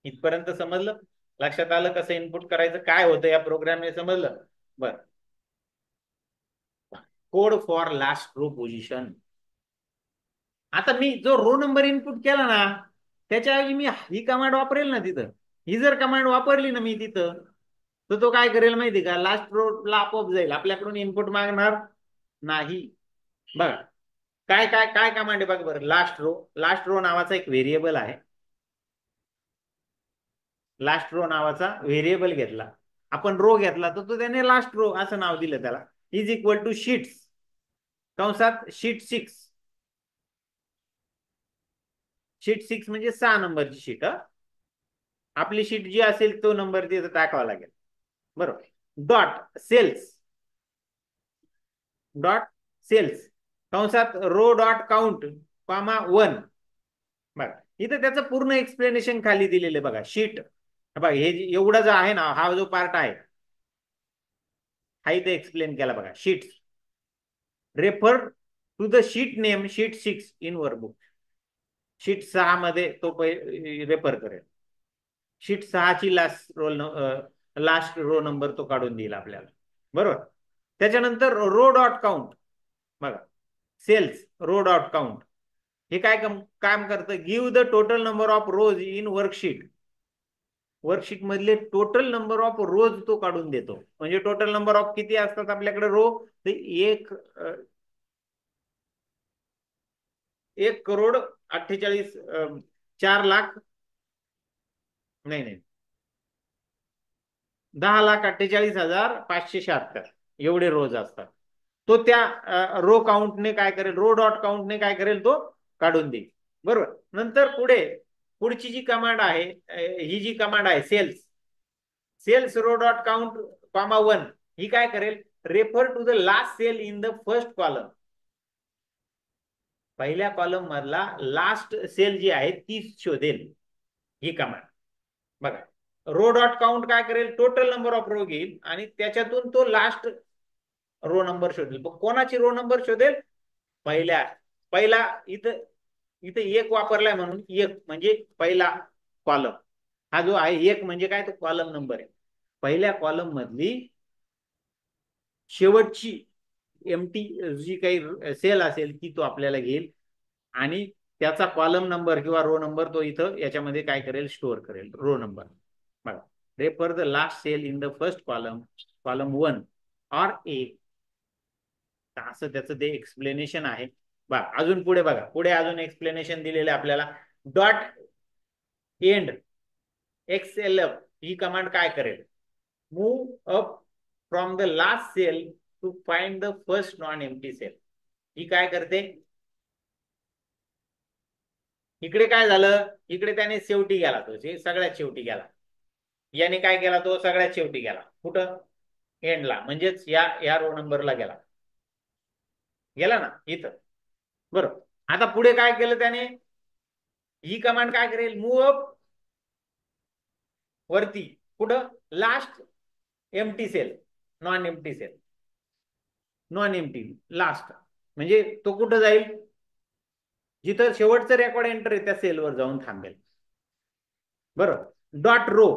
इथपर्यंत समजलं, लक्षात आलं कसं इनपुट करायचं, काय होतं या प्रोग्रामने, समजलं. बर, code for last row position. आता मी जो रो नंबर इनपुट केला ना त्याच्याऐवजी मी ही कमांड वापरेल ना तिथं. ही जर कमांड वापरली ना मी तिथं, तर तो काय करेल माहिती का, लास्ट रो ला आपोआप जाईल, आपल्याकडून इनपुट मागणार नाही. बघा काय काय काय कमांड आहे बघा बरं. लास्ट रो नावाचा एक व्हेरिएबल आहे. लास्ट रो नावाचा व्हेरिएबल घेतला आपण, रो घेतला तर तो त्याने लास्ट रो असं नाव दिलं त्याला. इज इक्वल टू शीट्स, कंसात शीट 6. शीट 6 म्हणजे 6 नंबरची शीट. आपली शीट जी असेल तो नंबर तिथं टाकावा लागेल, बरोबर. डॉट सेल्स, डॉट सेल्स, कंसात रो डॉट काउंट कॉमा 1. बघा इथं त्याचं पूर्ण एक्सप्लेनेशन खाली दिलेलं आहे बघा. शीट बघा, हे एवढा जो आहे ना, हा जो पार्ट आहे हा इथे एक्सप्लेन केला बघा. Sheets refer to the sheet name sheet 6 in workbook. Sheet 6 मध्ये तो रेफर करेल. शीट 6 ची लास्ट रो नंबर तो काढून देईल आपल्याला, बरोबर. त्याच्यानंतर रो डॉट काउंट बघा, सेल्स रो डॉट काउंट हे काय काम करतं, give the total number of rose in worksheet. Worksheet मधले टोटल नंबर ऑफ रोज तो काढून देतो. म्हणजे टोटल नंबर ऑफ किती असतात आपल्याकडे रो, ते 1,48 4,00,000 नाही नाही 10,48,576 एवढे रोज असतात. तो त्या रो काउंटने काय करेल, रो डॉट काउंटने काय करेल, तो काढून देईल, बरोबर. नंतर पुढची जी कमांड आहे, ही जी कमांड आहे cells, cells row dot count comma 1, ही काय करेल, refer to the last cell in the first column. पहिल्या कॉलम मधला लास्ट सेल जी आहे ती शोधेल ही कमांड. बघा रो डॉट काउंट काय करेल, टोटल नंबर ऑफ रो घेईल आणि त्याच्यातून तो लास्ट रो नंबर शोधेल. कोणाची रो नंबर शोधेल, पहिला इथं इथं 1 वापरलाय म्हणून 1 म्हणजे पहिला कॉलम. हा जो आहे 1 म्हणजे काय, तो कॉलम नंबर आहे. पहिल्या कॉलम मधली शेवटची एमटी जी काही सेल असेल ती तो आपल्याला घेईल आणि त्याचा कॉलम नंबर किंवा रो नंबर तो इथं याच्यामध्ये काय करेल, स्टोअर करेल रो नंबर. बघा refer the last cell in the first column, column 1 or A. असं त्याचं ते एक्सप्लेनेशन आहे. बघा अजून पुढे बघा, पुढे अजून एक्सप्लेनेशन दिलेलं आहे आपल्याला. डॉट एंड XLF ही कमांड काय करेल, move up from the last cell to find the first non empty cell. ही काय करते, इकडे काय झालं, इकडे त्याने शेवटी गेला, तो सगळ्यात शेवटी गेला. याने काय केला, तो सगळ्यात शेवटी गेला, कुठं, एंडला, म्हणजेच या रो नंबरला गेला. गेला ना इथं, बरोबर. आता पुढे काय केलं त्याने, ही कमांड काय करेल, मूव्ह अप वरती, कुठं, last empty cell, non empty cell, non empty last. म्हणजे तो कुठं जाईल, जिथं शेवटचं रेकॉर्ड एंटर आहे त्या सेलवर जाऊन थांबेल. बरोबर. Dot row,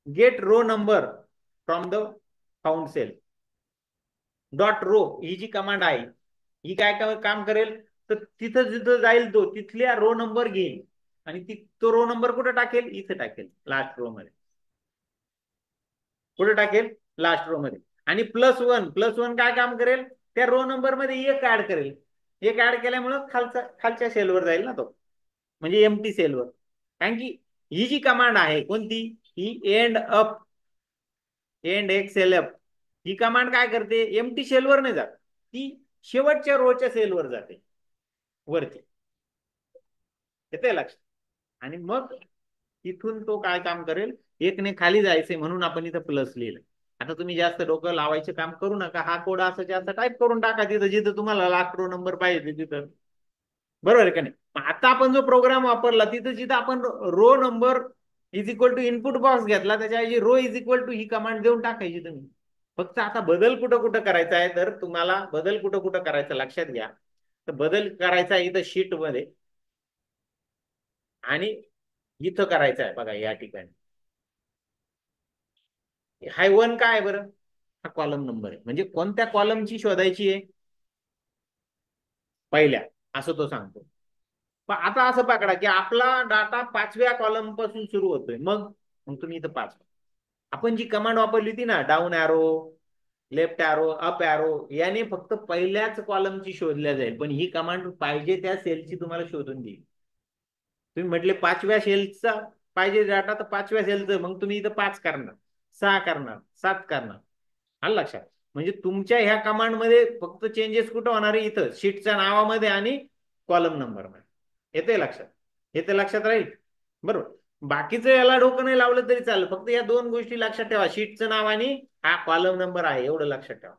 get row number from the found cell. Dot row ही जी कमांड आहे ही काय काम करेल, तर तिथं जिथं जाईल तो तिथल्या रो नंबर घेईल आणि तो रो नंबर कुठे टाकेल, इथे टाकेल लास्ट रो मध्ये. कुठे टाकेल, लास्ट रो मध्ये. आणि प्लस वन काय काम करेल, त्या रो नंबर मध्ये एक ऍड करेल. एक ऍड केल्यामुळं खालच्या सेलवर जाईल ना तो, म्हणजे एमटी सेलवर. कारण की ही जी कमांड आहे कोणती, ही एंड एक्सएलएफ ही कमांड काय करते, एमटी सेलवर नाही जात, ती शेवटच्या रोच्या सेलवर जाते वरती. येते लक्षात. आणि मग तिथून तो काय काम करेल, एकने खाली जायचे म्हणून आपण इथं प्लस लिहिलं. आता तुम्ही जास्त डोकं लावायचं काम करू नका, हा कोड असं जास्त टाईप करून टाका तिथं जिथं तुम्हाला लास्ट रो नंबर पाहिजे तिथं. बरोबर आहे का नाही. आता आपण जो प्रोग्राम वापरला तिथं जिथं आपण row number is equal to input box घेतला, त्याच्याऐवजी रो इज इक्वल टू ही कमांड देऊन टाकायची तुम्ही. फक्त आता बदल कुठं कुठं करायचा आहे, तर तुम्हाला बदल कुठं कुठं करायचा लक्षात घ्या. तर बदल करायचा आहे इथं शीट मध्ये आणि इथं करायचं आहे बघा या ठिकाणी. हाय वन काय आहे बरं, हा कॉलम नंबर आहे, म्हणजे कोणत्या कॉलमची शोधायची आहे, पहिल्या, असं तो सांगतो. पण आता असं पकडा की आपला डाटा 5व्या कॉलम पासून सुरू होतोय, मग मग तुम्ही इथं 5, आपण जी कमांड वापरली होती ना, down arrow, left arrow, up arrow, याने फक्त पहिल्याच कॉलमची शोधल्या जाईल, पण ही कमांड पाहिजे त्या सेलची तुम्हाला शोधून देईल. तुम्ही म्हटले 5व्या सेलचा पाहिजे डाटा, तर 5व्या सेलचं मग तुम्ही इथं 5 करणार, 6 करणार, 7 करणार. आलं लक्षात. म्हणजे तुमच्या ह्या कमांड मध्ये फक्त चेंजेस कुठं होणार आहे, इथं शीटच्या नावामध्ये आणि कॉलम नंबर मध्ये. येते लक्षात, येते लक्षात राहील. बरोबर. बाकीचं याला डोकं नाही लावलं तरी चालेल, फक्त या दोन गोष्टी लक्षात ठेवा, शीटचं नाव आणि हा कॉलम नंबर आहे एवढं लक्षात ठेवा.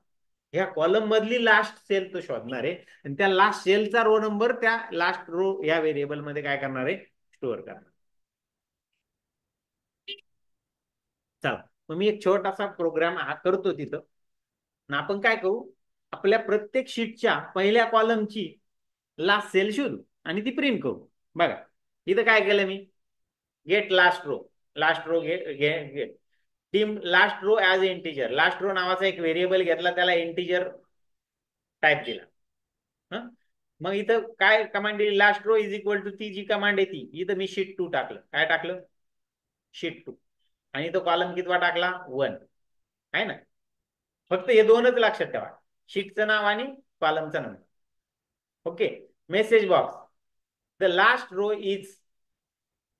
ह्या कॉलम मधली लास्ट सेल तो शोधणार आहे आणि त्या लास्ट सेलचा रो नंबर त्या लास्ट रो या व्हेरिएबल मध्ये काय करणार आहे, स्टोअर करणार. चला, मग मी एक छोटासा प्रोग्राम हा करतो तिथं. आपण काय करू, आपल्या प्रत्येक शीटच्या पहिल्या कॉलमची लास्ट सेल शोधू आणि ती प्रिंट करू. बघा इथं काय केलं मी, get last row, last row get dim last row as integer, last row नावाचा एक व्हेरिएबल घेतला, त्याला इंटिजर टाईप दिला. हं? मग इथं काय कमांड दिली, last row is equal to, ती जी कमांड आहे ती इथं मी शीट 2 टाकलं. काय टाकलं, शीट 2. आणि तो कॉलम कितवा टाकला, 1 आहे ना. फक्त हे दोनच लक्षात ठेवा, शीटचं नाव आणि कॉलमचा number. Okay. Message box, the last row is,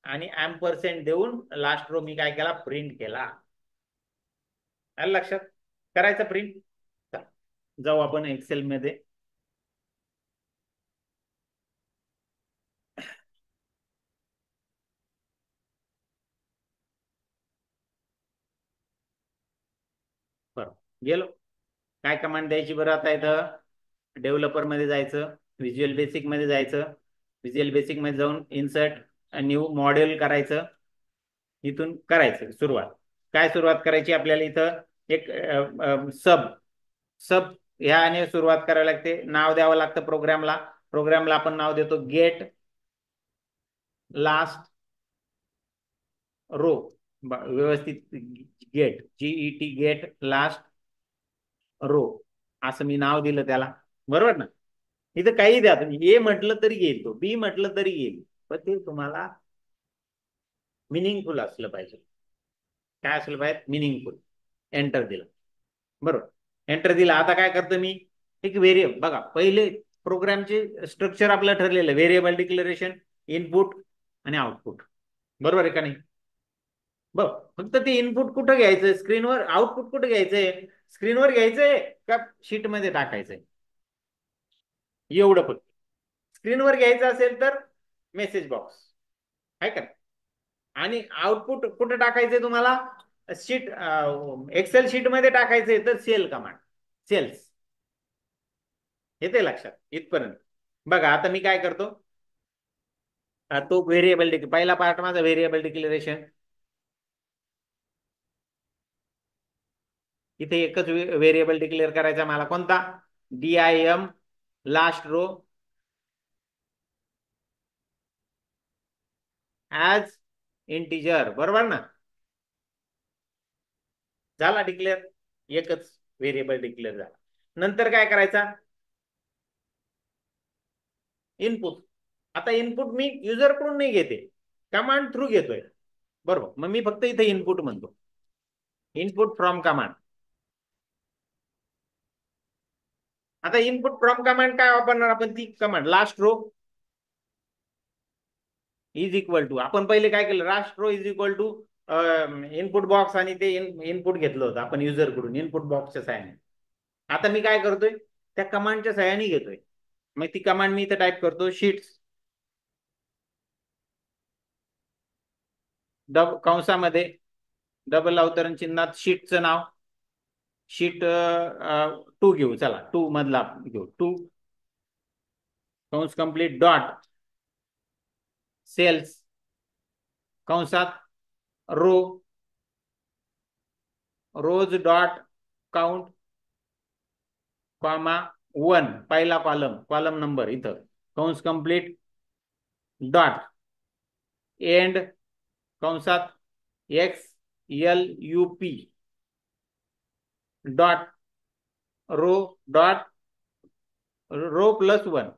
आणि ॲम्परसेंट देऊन लास्ट रो मी काय केला, प्रिंट केला. आलं लक्षात, करायचं प्रिंट. जाऊ आपण एक्सेल मध्ये. बरं, गेलो. काय कमांड द्यायची बरं, आता इथं डेव्हलपर मध्ये जायचं, व्हिज्युअल बेसिक मध्ये जायचं, व्हिज्युअल बेसिक मध्ये जाऊन इन्सर्ट न्यू मॉडेल करायचं. इथून करायचं सुरुवात. काय सुरुवात करायची आपल्याला, इथं एक सब सब ह्याने सुरुवात करावी लागते, नाव द्यावं लागतं प्रोग्रामला. प्रोग्रामला आपण नाव देतो गेट लास्ट रो, व्यवस्थित get, G E T get last row असं मी नाव दिलं त्याला. बरोबर ना. इथं काही द्या तुम्ही, ए म्हटलं तरी येईल, तो बी म्हटलं तरी येईल, पण ते तुम्हाला मिनिंगफुल असलं पाहिजे. काय असलं पाहिजे, मिनिंगफुल. एंटर दिलं. बरोबर, एंटर दिला. आता काय करतो मी, एक व्हेरिएबल, बघा पहिले प्रोग्रामचे स्ट्रक्चर आपलं ठरलेलं, व्हेरिएबल डिक्लेरेशन, इनपुट आणि आउटपुट. बरोबर आहे का नाही. बघ, फक्त ते इनपुट कुठं घ्यायचं स्क्रीनवर, आउटपुट कुठं घ्यायचंय स्क्रीनवर घ्यायचंय का शीट मध्ये टाकायचंय, एवढं फक्त. स्क्रीनवर घ्यायचं असेल तर मेसेज बॉक्स आहे का, आणि आउटपुट कुठे टाकायचंय तुम्हाला, शीट एक्सेल शीट मध्ये टाकायचंय तर सेल कमांड, सेल्स. येते लक्षात इथपर्यंत. बघा आता मी काय करतो, तो व्हेरिएबल पहिला पार्ट माझा व्हेरिएबल डिक्लेरेशन. इथे एकच व्हेरिएबल डिक्लेअर करायचा मला, कोणता, DIM last row as integer, बरोबर ना? झाला डिक्लेअर, एकच व्हेरिएबल डिक्लेअर झाला. नंतर काय करायचा, इनपुट. आता इनपुट मी युजर कडून नाही घेते, कमांड थ्रू घेतोय, बरोबर? मग मी फक्त इथे इनपुट म्हणतो, इनपुट फ्रॉम कमांड. आता इनपुट फ्रॉम कमांड काय वापरणार आपण, ती command last row is equal to, आपण पहिले काय केलं, last row is equal to input box, आणि ते इनपुट घेतलं होतं आपण युजर कडून इनपुट बॉक्सच्या सहाय्याने. आता मी काय करतोय, त्या कमांडच्या सहाय्याने घेतोय. मग ती कमांड मी इथे टाईप करतो, शीट्स कंसामध्ये डबल अवतरण चिन्हात शीटचं नाव, शीट 2 घेऊ, चला 2 मधला घेऊ, 2 कंस कंप्लीट डॉट सेल्स कंसात row, rows dot count comma 1 पहिला कॉलम, कॉलम नंबर इथं कंस कंप्लीट डॉट एंड कंसात X L U P dot row dot row plus 1.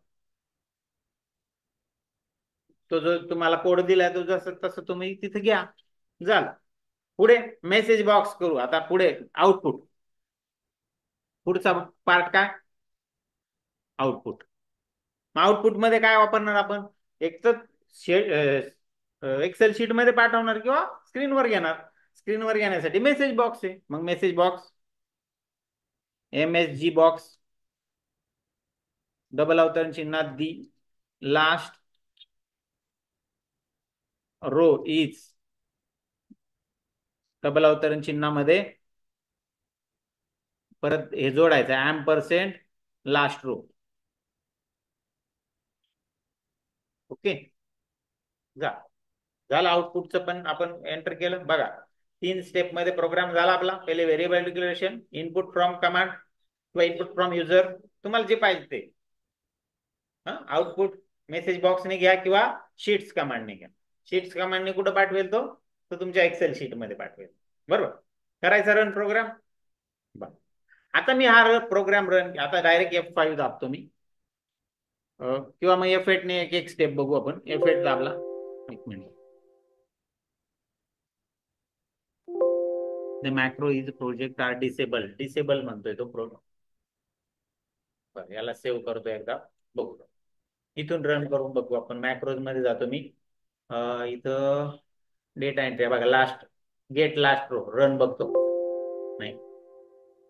तो जो तुम्हाला कोड दिलाय तो जसं तसं तुम्ही तिथे घ्या, झालं. पुढे मेसेज बॉक्स करू. आता पुढे आउटपुट, पुढचा पार्ट काय, आउटपुट. आउटपुट मध्ये काय वापरणार आपण, एक तर एक्सेल शीट मध्ये पाठवणार किंवा स्क्रीनवर घेणार. स्क्रीनवर घेण्यासाठी मेसेज बॉक्स आहे, मग message box MSG box double अवतरण चिन्हात the last row is double अवतरण चिन्हामध्ये परत हे जोडायचं %, लास्ट रो. ओके, झालं. आउटपुटचं पण आपण एंटर केलं. बघा 3 स्टेप मध्ये प्रोग्राम झाला आपला. पहिले variable declaration, input from command किंवा इनपुट फ्रॉम युजर, तुम्हाला जे पाहिजे ते. आउटपुट मेसेज बॉक्सने घ्या किंवा शीट्स कमांडने घ्या. शीट्स कमांडने कुठं पाठवेल तो तुमच्या एक्सेल शीट मध्ये पाठवेल, बरोबर? करायचा रन प्रोग्राम. आता मी हा प्रोग्राम रन, आता डायरेक्ट F5 दाबतो मी, किंवा मग F8 ने एक एक स्टेप बघू आपण. F8 दाबला, एक minute. The macro is project are disable, disable म्हणतोय तो प्रोग्राम. बरं, याला सेव्ह करतो एकदा, बघू. इथून रन करून बघू आपण. मॅक्रोज मध्ये जातो मी, इथं डेटा एंट्री बघा, last get last row, run बघतो. नाही,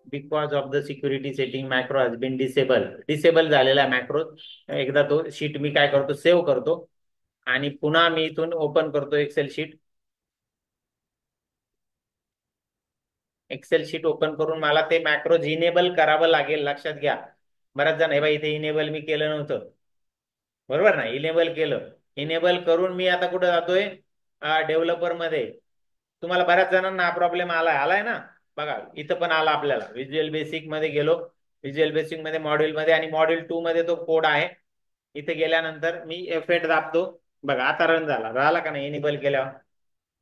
because of the security setting macro has been disable, disable झालेला आहे मॅक्रो. एकदा तो शीट मी काय करतो, सेव्ह करतो आणि पुन्हा मी इथून ओपन करतो Excel sheet. Excel sheet open करून मला ते मॅक्रोज इनेबल करावं लागेल, लक्षात घ्या. बऱ्याच जण हे बा इथे इनेबल मी केलं नव्हतं, बरोबर ना? इनेबल केलं, इनेबल करून मी आता कुठे जातोय, डेव्हलपर मध्ये. तुम्हाला बऱ्याच जणांना हा प्रॉब्लेम आलाय ना, बघा इथं पण आला आपल्याला. व्हिज्युअल बेसिक मध्ये गेलो, व्हिज्युअल बेसिक मध्ये मॉड्यूल मध्ये, आणि मॉड्यूल 2 मध्ये तो कोड आहे. इथे गेल्यानंतर मी F8 दाबतो, बघा आता रन झाला का नाही, इनेबल केल्यावर.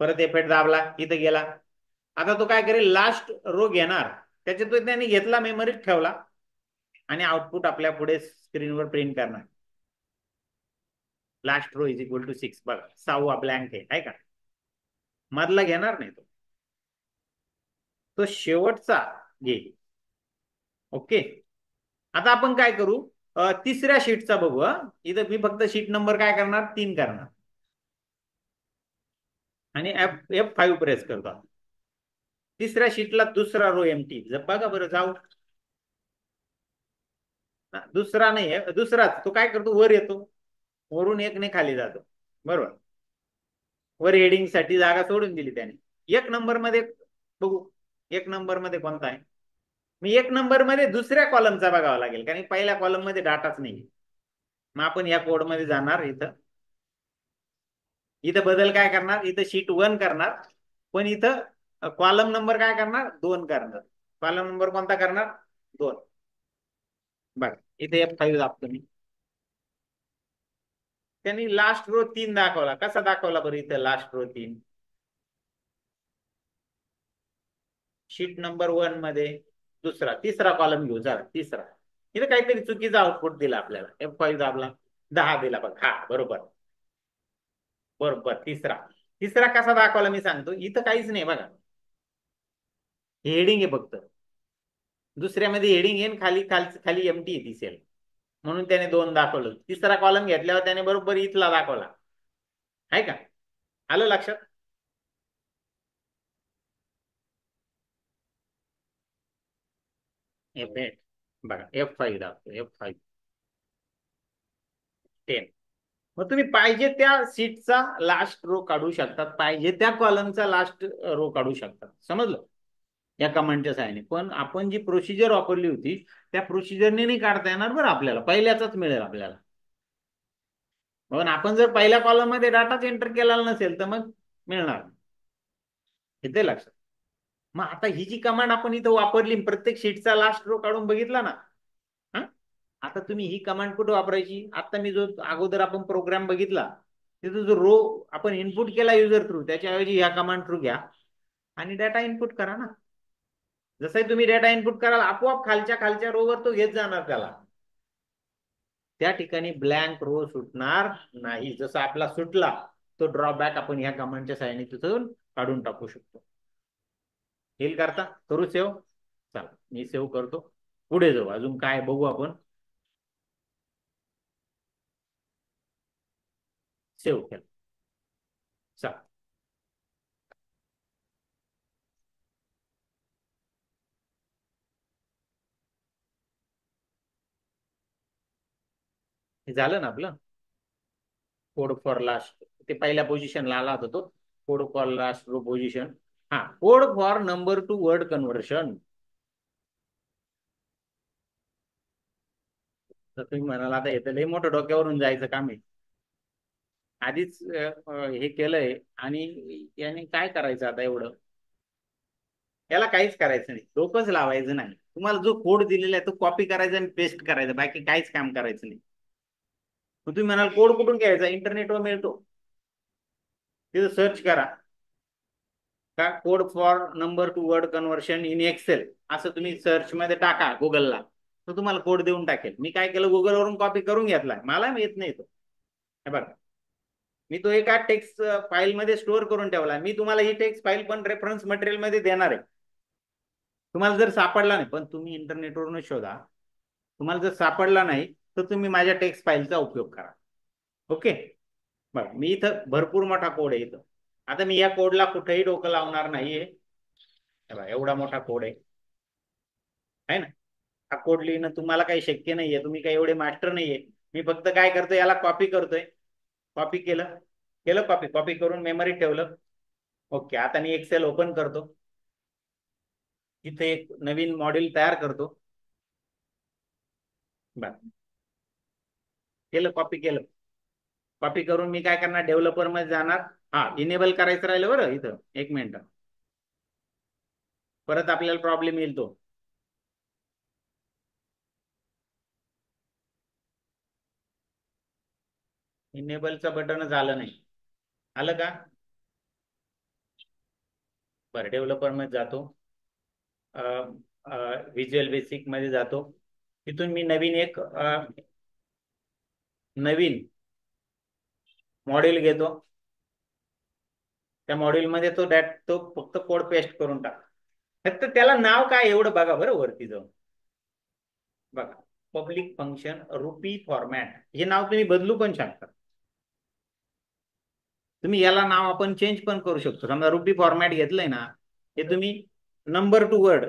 परत F8 दाबला, इथे गेला. आता तो काय करेल, लास्ट रो घेणार, त्याच्यातून त्याने घेतला, मेमरीत ठेवला, आणि आउटपुट आपल्या पुढे स्क्रीनवर प्रिंट करणार. Last row is equal to 6, बघा 6वा ब्लँक आहे का? मधला घेणार नाही, तो शेवटचा घेईल. ओके, आता आपण काय करू, तिसऱ्या शीटचा बघू. इथं मी फक्त शीट नंबर काय करणार, 3 करणार, आणि F5 प्रेस करतो. तिसऱ्या शीटला दुसरा रो एम्प्टी, बघा बरं, जाऊ. दुसरा नाही आहे, दुसराच. तो काय करतो, वर येतो, वरून 1 ने खाली जातो, बरोबर? वर हेडिंग साठी जागा सोडून दिली त्याने. 1 नंबर मध्ये बघू, 1 नंबर मध्ये कोणता आहे. मी 1 नंबर मध्ये दुसऱ्या कॉलमचा बघावा लागेल, कारण पहिल्या कॉलम मध्ये डाटाच नाही. मग आपण या कोड मध्ये जाणार, इथं इथं बदल काय करणार, इथं शीट 1 करणार, पण इथं कॉलम नंबर काय करणार, 2 करणार. कॉलम नंबर कोणता करणार, 2. बघा इथे F5 दाबतो मी. त्यांनी लास्ट रो 3 दाखवला. कसा दाखवला बरं इथे लास्ट रो 3? शीट नंबर 1 मध्ये दुसरा तिसरा कॉलम घेऊ. जरा तिसरा इथे काहीतरी चुकीचा आउटपुट दिला आपल्याला. F5 दाबला 10 दिला बघ. हा बरोबर बरोबर. तिसरा तिसरा कसा दाखवला मी सांगतो. इथं काहीच नाही बघा. हेडिंग आहे फक्त. दुसऱ्यामध्ये हेडिंग आहे खाली खाली खाली एमटी आहे ती सेल. म्हणून त्याने 2 दाखवलं. तिसरा कॉलम घेतल्यावर त्याने बरोबर इथला दाखवला. आहे का? आलं लक्षात? F8 बघा F5 दाबतो. F5 10. मग तुम्ही पाहिजे त्या सीटचा लास्ट रो काढू शकतात. पाहिजे त्या कॉलमचा लास्ट रो काढू शकतात. समजलं? या कमांडच्या सहाय्याने. पण आपण जी प्रोसिजर वापरली होती त्या प्रोसिजरने नाही काढता येणार बरं आपल्याला. पहिल्याचाच मिळेल आपल्याला. पण आपण जर पहिल्या कॉलम मध्ये डाटाच एंटर केला नसेल तर मग मिळणार. येते लक्षात? मग आता ही जी कमांड आपण इथं वापरली प्रत्येक शीटचा लास्ट रो काढून बघितला ना. हा आता तुम्ही ही कमांड कुठे वापरायची? आता मी जो अगोदर आपण प्रोग्राम बघितला तिथं जो रो आपण इनपुट केला युजर थ्रू त्याच्याऐवजी ह्या कमांड थ्रू घ्या आणि डाटा इनपुट करा ना. जसंही तुम्ही डेटा इनपुट कराल आपोआप खालच्या खालच्या रोवर तो घेत जाणार त्याला. त्या ठिकाणी ब्लँक रो सुटणार नाही. जसा आपला सुटला तो ड्रॉबॅक आपण ह्या कमांडच्या सहाय्याने तिथून काढून टाकू शकतो. हेल करता करू सेव्ह. चला मी सेव्ह करतो. पुढे जाऊ. अजून काय बघू आपण. सेव्ह केलं. चला हे झालं ना आपलं. कोड फॉर लास्ट ते पहिल्या पोझिशनला आला होता तो. Code for last row position. हा code for number to word conversion. तर तुम्ही म्हणाला आता येतं लय मोठं डोक्यावरून जायचं काम आहे. आधीच हे केलंय आणि याने काय करायचं आता एवढं. याला काहीच करायचं नाही. डोकंच लावायचं नाही. तुम्हाला जो कोड दिलेला आहे तो कॉपी करायचा आणि पेस्ट करायचा. बाकी काहीच काम करायचं नाही. मग तुम्ही म्हणाल कोड कुठून घ्यायचा? इंटरनेटवर मिळतो. तिथं सर्च करा. का code for number to word conversion in Excel असं तुम्ही सर्च मध्ये टाका गुगलला. तो तुम्हाला कोड देऊन टाकेल. मी काय केलं गुगलवरून कॉपी करून घेतलाय. मला येत नाही तो. हे बघा मी तो एका टेक्स्ट फाईल मध्ये स्टोअर करून ठेवला. मी तुम्हाला ही टेक्स्ट फाईल पण रेफरन्स मटेरियल मध्ये देणार आहे. तुम्हाला जर सापडला नाही पण तुम्ही इंटरनेटवरून शोधा. तुम्हाला जर सापडला नाही तर तुम्ही माझ्या टेक्स्ट फाईलचा उपयोग करा. ओके. बघा मी इथं भरपूर मोठा कोड आहे इथं. आता मी या कोडला कुठेही डोकं लावणार नाहीये. एवढा मोठा कोड आहे ना. हा कोड लिहिणं तुम्हाला काही शक्य नाहीये. तुम्ही काही एवढे मास्टर नाहीये. मी फक्त काय करतोय याला कॉपी करतोय. कॉपी केलं केलं कॉपी कॉपी करून मेमरीत ठेवलं. ओके. आता मी एक्सेल ओपन करतो. इथे एक नवीन मॉड्यूल तयार करतो. बरं केलं कॉपी केलं. कॉपी करून मी काय करणार डेव्हलपर मध्ये जाणार. हा इनेबल करायचं राहिलं बरं इथं. एक मिनिट. परत आपल्याला प्रॉब्लेम येईल तो. इनेबलचं बटन झालं नाही. आलं का? बरं डेव्हलपर मध्ये जातो. व्हिज्युअल बेसिक मध्ये जातो. तिथून मी नवीन एक नवीन मॉड्यूल घेतो. त्या मॉड्यूल मध्ये तो फक्त कोड पेस्ट करून टाक. फक्त त्याला नाव काय एवढं बघा बरं वरती जाऊन. बघा पब्लिक फंक्शन रुपी फॉर्मॅट हे नाव तुम्ही बदलू पण शकता. तुम्ही याला नाव आपण चेंज पण करू शकतो. समजा रुपी फॉर्मॅट घेतलंय ना हे तुम्ही number to word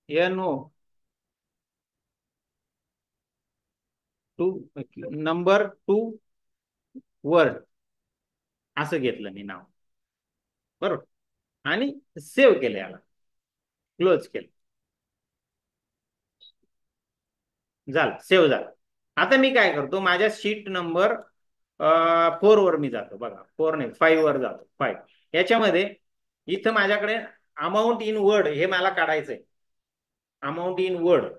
NO to number to word असं घेतलं मी नाव. बरोबर. आणि सेव्ह केलं याला. क्लोज केलं. झालं सेव्ह झालं. आता मी काय करतो माझ्या शीट नंबर 4 वर मी जातो. बघा 4 नाही 5 वर जातो. 5 याच्यामध्ये इथं माझ्याकडे अमाऊंट इन वर्ड हे मला काढायचंय. अमाऊंट इन वर्ड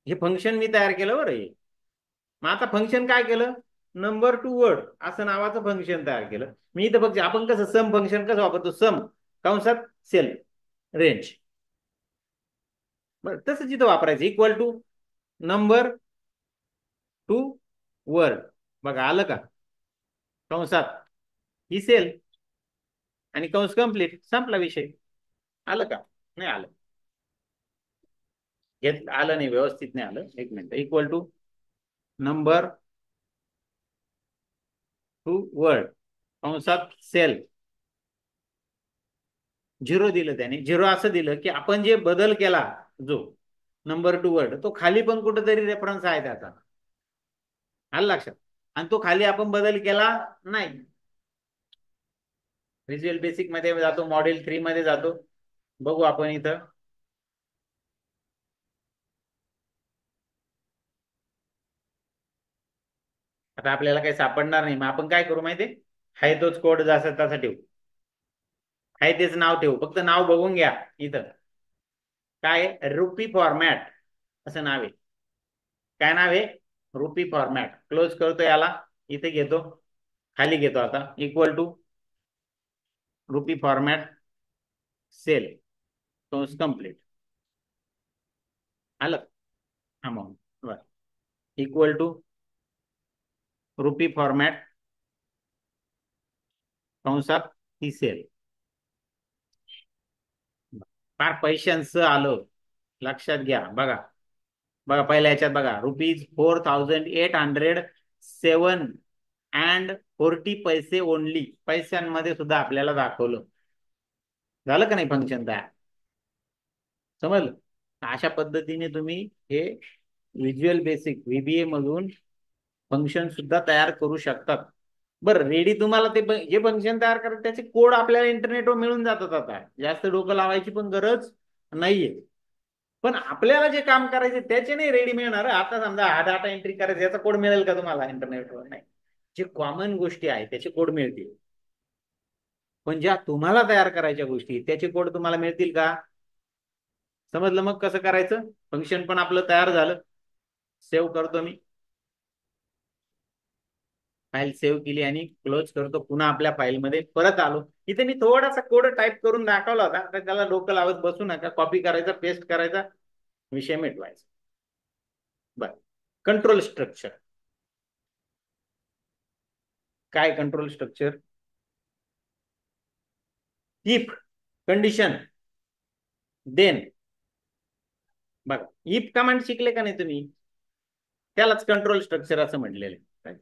हे फंक्शन मी तयार केलं बरं हे. मग आता फंक्शन काय केलं, नंबर टू वर्ड असं नावाचं फंक्शन तयार केलं मी इथं. बघ आपण कसं सम फंक्शन कसं वापरतो, सम कंसात सेल रेंज, बरं तसं जिथं वापरायचं equal to number to word. बघा आलं का, कंसात ही सेल आणि कंस कंप्लीट, संपला विषय. आलं का, नाही आलं, घेत आलं नाही, व्यवस्थित नाही आलं, एक minute. Equal to number to word कंसात सेल, झिरो दिलं त्याने. झिरो असं दिलं की आपण जे बदल केला जो नंबर टू वर्ड, तो खाली पण कुठेतरी रेफरन्स आहे त्याचा, आलं लक्षात. आणि तो खाली आपण बदल केला नाही. व्हिज्युअल बेसिक मध्ये जातो, मॉडेल 3 मध्ये जातो, बघू आपण इथं. आता आपल्याला काही सापडणार नाही, मग आपण काय करू माहितीये, हाय तोच कोड जसा तसा ठेवू, हाय तेच नाव ठेवू, फक्त नाव बघून घ्या इथं. काय, रुपी फॉर्मॅट असं नाव आहे. काय नाव आहे, रुपी फॉर्मॅट. क्लोज करतो याला, इथे घेतो, खाली घेतो आता, equal to rupee format cell कंस कंप्लीट. आलं अमाऊंट, बरं, इक्वल टू रुपी फॉर्मॅट कंसात ती सेल. फार पैशांचं आलं, लक्षात घ्या. बघा बघा पहिल्या याच्यात बघा, ₹4807.40 ओनली, पैशांमध्ये सुद्धा आपल्याला दाखवलं. झालं का नाही फंक्शन तयार, समजलं. अशा पद्धतीने तुम्ही हे व्हिज्युअल बेसिक व्हीबीए मधून फंक्शन सुद्धा तयार करू शकतात. बरं, रेडी तुम्हाला ते जे फंक्शन तयार करतात त्याचे कोड आपल्याला इंटरनेटवर मिळून जातात, आता जास्त डोकं लावायची पण गरज नाहीये. पण आपल्याला जे काम करायचे त्याचे नाही रेडी मिळणार. आता समजा हा डाटा एंट्री करायचा, याचा कोड मिळेल का तुम्हाला इंटरनेटवर, नाही. जे कॉमन गोष्टी आहेत त्याचे कोड मिळतील, पण ज्या तुम्हाला तयार करायच्या गोष्टी त्याचे कोड तुम्हाला मिळतील का, समजलं. मग कसं करायचं, फंक्शन पण आपलं तयार झालं. सेव्ह करतो मी, फाईल सेव्ह केली आणि क्लोज करतो. पुन्हा आपल्या फाईलमध्ये परत आलो. इथे मी थोडासा कोड टाईप करून दाखवला होता, तर त्याला डोकं लावत बसू नका. कॉपी करायचा, पेस्ट करायचा, विषय मिटवायचा. बर, कंट्रोल स्ट्रक्चर. काय control structure, if condition then. बघा, इफ कमांड शिकले का नाही तुम्ही, त्यालाच कंट्रोल स्ट्रक्चर असं म्हटलेलं आहे.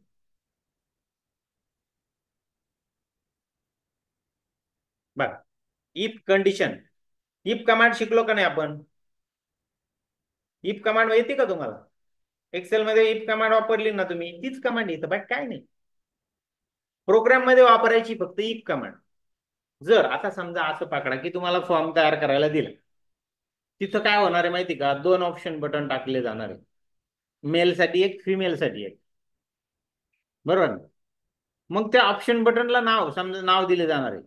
बघा, इफ कंडिशन, इफ कमांड शिकलो का नाही आपण, इफ कमांड येते का तुम्हाला, एक्सेल मध्ये इफ कमांड वापरली ना तुम्ही, तीच कमांड येतं, बाकी काय नाही. प्रोग्राम मध्ये वापरायची फक्त इफ कमांड. जर आता समजा असं पकडा की तुम्हाला फॉर्म तयार करायला दिला, तिथं काय होणार आहे माहिती का, दोन ऑप्शन बटन टाकले जाणार आहे, मेल साठी एक, फिमेल साठी एक, बरोबर. मग त्या ऑप्शन बटनला नाव, समजा नाव दिले जाणार आहे,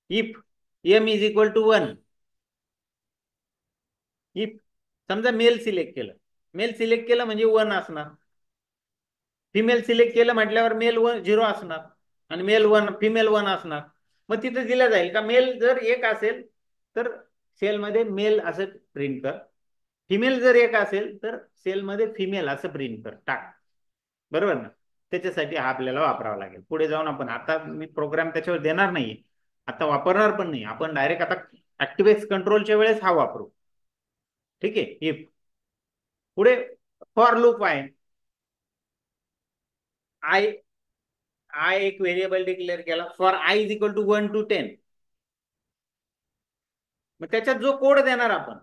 if M is equal to 1. If समजा मेल सिलेक्ट केलं, मेल सिलेक्ट केलं म्हणजे 1 असणार. फिमेल सिलेक्ट केलं म्हटल्यावर मेल 0 असणार, आणि मेल 1 फिमेल 1 असणार. मग तिथे दिलं जाईल का, मेल जर एक असेल तर सेलमध्ये मेल असं प्रिंट कर, फिमेल जर एक असेल तर सेलमध्ये फिमेल असं प्रिंट कर, टाक, बरोबर ना. त्याच्यासाठी हा आपल्याला वापरावा लागेल. पुढे जाऊन आपण, आता मी प्रोग्राम त्याच्यावर देणार नाही, आता वापरणार पण नाही आपण, डायरेक्ट आता ऍक्टिव्ह कंट्रोलच्या वेळेस हा वापरू. ठीक आहे. इफ पुढे फॉर लूप आहे, आय आय एक व्हेरिएबल डिक्लेअर केला, for I is equal to 1 to 10. मग त्याच्यात जो कोड देणार आपण,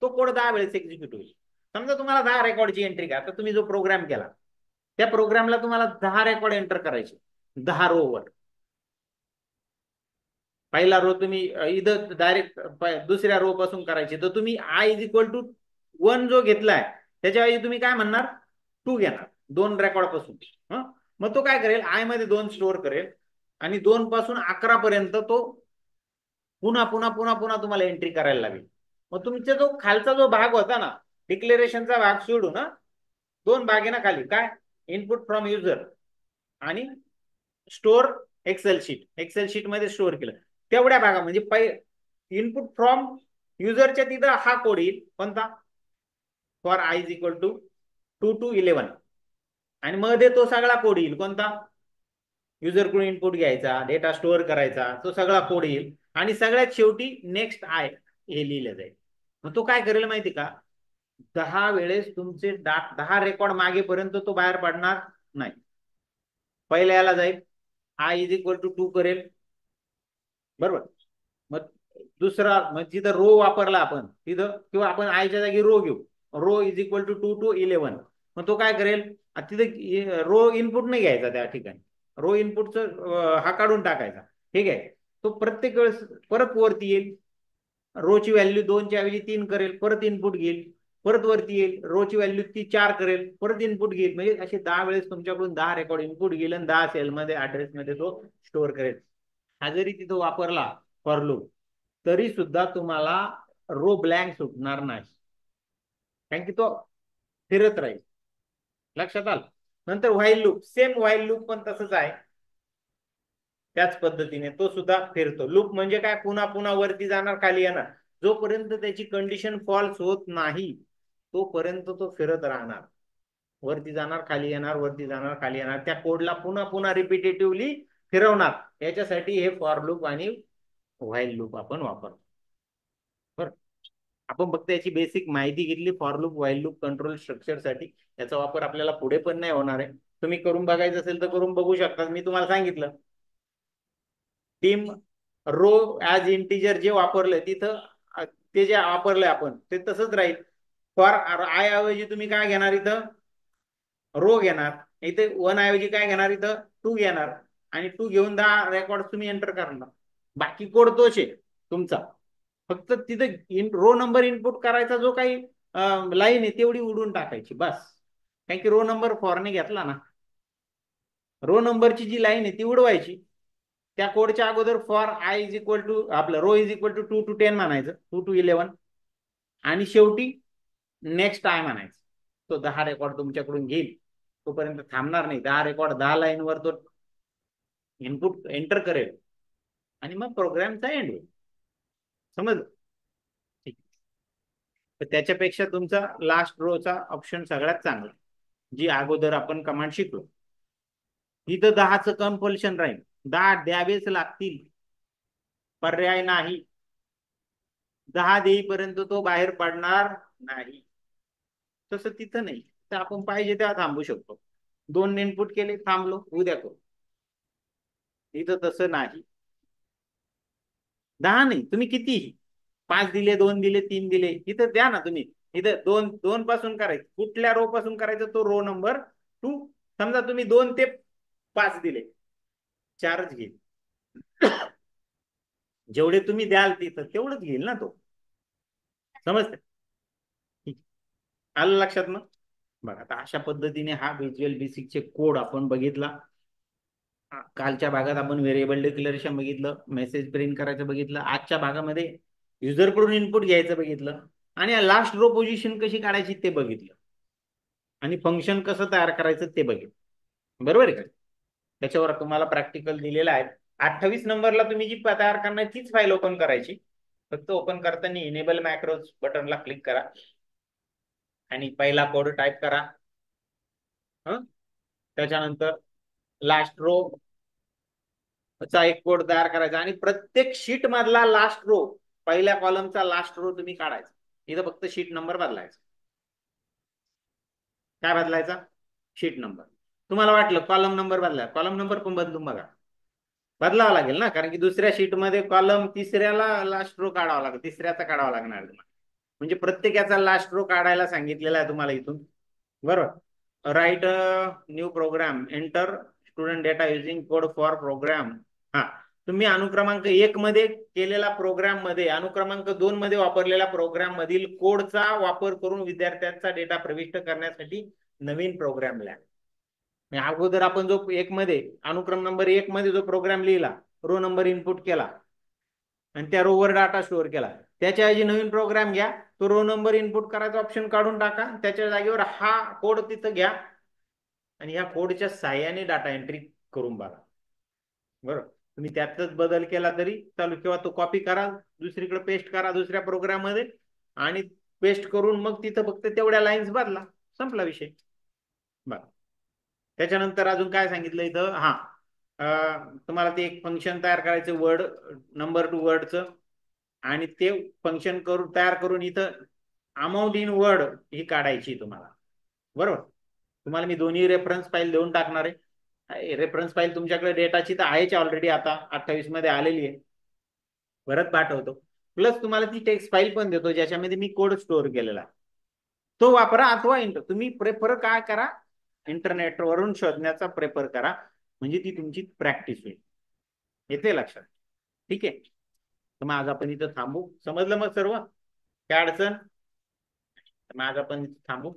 तो कोड 10 वेळेस एक्झिक्यूट होईल. समजा तुम्हाला 10 रेकॉर्डची एंट्री का, तर तुम्ही जो प्रोग्राम केला त्या प्रोग्रामला तुम्हाला 10 रेकॉर्ड एंटर करायचे, 10 रो वर. पहिला रो तुम्ही इथं डायरेक्ट दुसऱ्या रो पासून करायचे, तर तुम्ही आय इज इक्वल टू 1 जो घेतलाय त्याच्याऐवजी तुम्ही काय म्हणणार, 2 घेणार, 2 रेकॉर्ड पासून. मग तो काय करेल, आय मध्ये 2 स्टोअर करेल, आणि 2 पासून 11 पर्यंत तो पुन्हा पुन्हा पुन्हा पुन्हा तुम्हाला एंट्री करायला लागेल. मग तुमचा जो खालचा जो भाग होता ना, डिक्लेरेशनचा भाग सोडू ना, दोन भाग आहे ना खाली, काय इनपुट फ्रॉम युजर आणि स्टोअर एक्सेल शीट मध्ये स्टोअर केलं तेवढ्या भागा म्हणजे इनपुट फ्रॉम युजरच्या तिथं हा कोड येईल कोणता, for I is equal to 2 to 11 आणि मध्ये तो सगळा कोड येईल कोणता, युजरकडून इनपुट घ्यायचा, डेटा स्टोअर करायचा, तो सगळा कोड येईल आणि सगळ्यात शेवटी नेक्स्ट आय हे लिहिलं जाईल. मग तो काय करेल माहिती का, 10 वेळेस तुमचे 10 रेकॉर्ड मागेपर्यंत तो बाहेर पडणार नाही. पहिल्या याला जाईल, आय इज इक्वल टू 2 करेल, बरोबर. मग दुसरा मग जिथं रो वापरला आपण तिथं, किंवा आपण आयच्या जागी रो घेऊ, row is equal to 2 to 11. मग तो काय करेल, तिथे रो इनपुट नाही घ्यायचा त्या ठिकाणी, रो इनपुटचं हा काढून टाकायचा, ठीक आहे. तो प्रत्येक वेळेस परत वरती येईल, रोची व्हॅल्यू 2च्या ऐवजी 3 करेल, परत इनपुट घेईल, परत वरती येईल, रोची व्हॅल्यू ती 4 करेल, परत इनपुट घेईल. म्हणजे असे 10 वेळेस तुमच्याकडून 10 रेकॉर्ड इनपुट घेईल आणि 10 सेलमध्ये ऍड्रेसमध्ये तो स्टोअर करेल. हा जरी तिथं वापरला फॉर लूप तरी सुद्धा तुम्हाला रो ब्लँक सुटणार नाही, कारण की तो फिरत राहील. लक्षात आलं. नंतर while loop, same while loop पण तसंच आहे, त्याच पद्धतीने तो सुद्धा फिरतो. लूप म्हणजे काय, पुन्हा पुन्हा वरती जाणार खाली येणार, जोपर्यंत त्याची कंडिशन फॉल्स होत नाही तोपर्यंत तो फिरत राहणार, वरती जाणार खाली येणार, वरती जाणार खाली येणार, त्या कोडला पुन्हा पुन्हा रिपिटेटिव्हली फिरवणार. याच्यासाठी हे फॉर लूप आणि व्हाईल लूप आपण वापरतो. बरं, आपण फक्त याची बेसिक माहिती घेतली for loop while loop control structure साठी. याचा वापर आपल्याला पुढे पण नाही होणार आहे. तुम्ही करून बघायचं असेल तर करून बघू शकता. मी तुम्हाला सांगितलं टीम रो ऍज इंटिजर जे वापरलंय तिथं ते जे वापरलंय आपण ते तसंच राहील. फॉर आय ऐवजी तुम्ही काय घेणार, इथं रो घेणार, इथे 1 ऐवजी काय घेणार, इथं 2 घेणार आणि 2 घेऊन 10 रेकॉर्ड तुम्ही एंटर करणार. बाकी कोड तोच आहे तुमचा, फक्त तिथे रो नंबर इनपुट करायचा जो काही लाईन आहे तेवढी उडून टाकायची बस. कारण की रो नंबर फॉरने घेतला ना, रो नंबरची जी लाईन आहे ती उडवायची. त्या कोडच्या अगोदर for I is equal to आपलं row is equal to 2 to 10 म्हणायचं, 2 to 11 आणि शेवटी नेक्स्ट आय म्हणायचं. तो 10 रेकॉर्ड तुमच्याकडून घेईल, तोपर्यंत थांबणार नाही. 10 रेकॉर्ड 10 लाईनवर तो इनपुट एंटर करेल आणि मग प्रोग्रामचा एंड होईल. समज, ठीक. तर त्याच्यापेक्षा तुमचा लास्ट रोचा ऑप्शन सगळ्यात चांगला, जी अगोदर आपण कमांड शिकलो. इथं 10चं कंपल्शन राहील, 10 द्यावेच लागतील, पर्याय नाही. 10 देईपर्यंत तो बाहेर पडणार नाही. तसं तिथं नाही, तर आपण पाहिजे तेव्हा थांबू शकतो. 2 इनपुट केले, थांबलो, उद्या करू. इथं तसं नाही. 10 नाही, तुम्ही किती 5 दिले, 2 दिले, 3 दिले, इथं द्या ना तुम्ही. इथं 2 पासून करायचं, कुठल्या रो पासून करायचं, तो रो नंबर 2. समजा तुम्ही 2 ते 5 दिले, 4च घेईल. जेवढे तुम्ही द्याल तिथं तेवढंच घेईल ना तो. समजते, आलं लक्षात. मग बघा, आता अशा पद्धतीने हा व्हिज्युअल बेसिकचे कोड आपण बघितला. कालच्या भागात आपण व्हेरिएबल डिक्लेरेशन बघितलं, मेसेज प्रिंट करायचं बघितलं, आजच्या भागामध्ये युजरकडून इनपुट घ्यायचं बघितलं आणि लास्ट रो पोझिशन कशी काढायची ते बघितलं आणि फंक्शन कसं तयार करायचं ते बघितलं. बरोबर आहे का. त्याच्यावर तुम्हाला प्रॅक्टिकल दिलेलं आहे. 28 नंबरला तुम्ही जी तयार करणार तीच फाईल ओपन करायची. फक्त ओपन करताना इनेबल मॅक्रोज बटनला क्लिक करा आणि पहिला कोड टाईप करा. त्याच्यानंतर लास्ट रो चा एक कोड तयार करायचा आणि प्रत्येक शीट मधला लास्ट रो, पहिल्या कॉलमचा लास्ट रो तुम्ही काढायचा. इथं फक्त शीट नंबर बदलायचा. काय बदलायचा, शीट नंबर. तुम्हाला वाटलं कॉलम नंबर बदला, कॉलम नंबर पण बदलून बघा, बदलावा लागेल ना, कारण की दुसऱ्या शीटमध्ये कॉलम तिसऱ्याला लास्ट रो काढावा लागेल, तिसऱ्याचा काढावा लागणार तुम्हाला. म्हणजे प्रत्येकाचा लास्ट रो काढायला सांगितलेला आहे तुम्हाला इथून. बरोबर. Write new program, enter student data using code for program. हा, तुम्ही अनुक्रमांक 1 मध्ये केलेला प्रोग्राम मध्ये, अनुक्रमांक 2 मध्ये वापरलेल्या प्रोग्राम मधील कोडचा वापर करून विद्यार्थ्यांचा डेटा प्रविष्ट करण्यासाठी नवीन प्रोग्राम लिहा. अगोदर आपण जो 1 मध्ये अनुक्रम नंबर 1 मध्ये जो प्रोग्राम लिहिला, रो नंबर इनपुट केला आणि त्या रोवर डाटा स्टोअर केला, त्याच्याऐवजी नवीन प्रोग्राम घ्या तो रो नंबर इनपुट करायचा ऑप्शन काढून टाका, त्याच्या जागेवर हा कोड तिथं घ्या आणि ह्या कोडच्या साह्याने डाटा एंट्री करून बघा. बरोबर, तुम्ही त्यातच बदल केला तरी चालू, किंवा तो कॉपी करा दुसरीकडे पेस्ट करा दुसऱ्या प्रोग्राम मध्ये आणि पेस्ट करून मग तिथं फक्त तेवढ्या लाईन्स बदला, संपला विषय. बरं, त्याच्यानंतर अजून काय सांगितलं इथं, हा तुम्हाला ते एक फंक्शन तयार करायचं वर्ड नंबर टू वर्डचं, आणि ते फंक्शन करून तयार करून इथं अमाऊंट इन वर्ड ही काढायची तुम्हाला. बरोबर, तुम्हाला मी दोन्ही रेफरन्स फाईल देऊन टाकणार आहे. रेफरन्स फाईल तुमच्याकडे डेटाची तर आहेच ऑलरेडी, आता 28 मध्ये आलेली आहे, परत पाठवतो. प्लस तुम्हाला ती टेक्स्ट फाईल पण देतो ज्याच्यामध्ये मी कोड स्टोअर केलेला आहे, तो वापरा. अथवा तुम्ही प्रेफर काय करा, इंटरनेटवरून शोधण्याचा प्रेफर करा, म्हणजे ती तुमची प्रॅक्टिस होईल. येते लक्षात? ठीक आहे, तर मग आज आपण इथं थांबू. समजलं मग सर्व? काय अडचण? तर मग आज आपण इथं थांबू.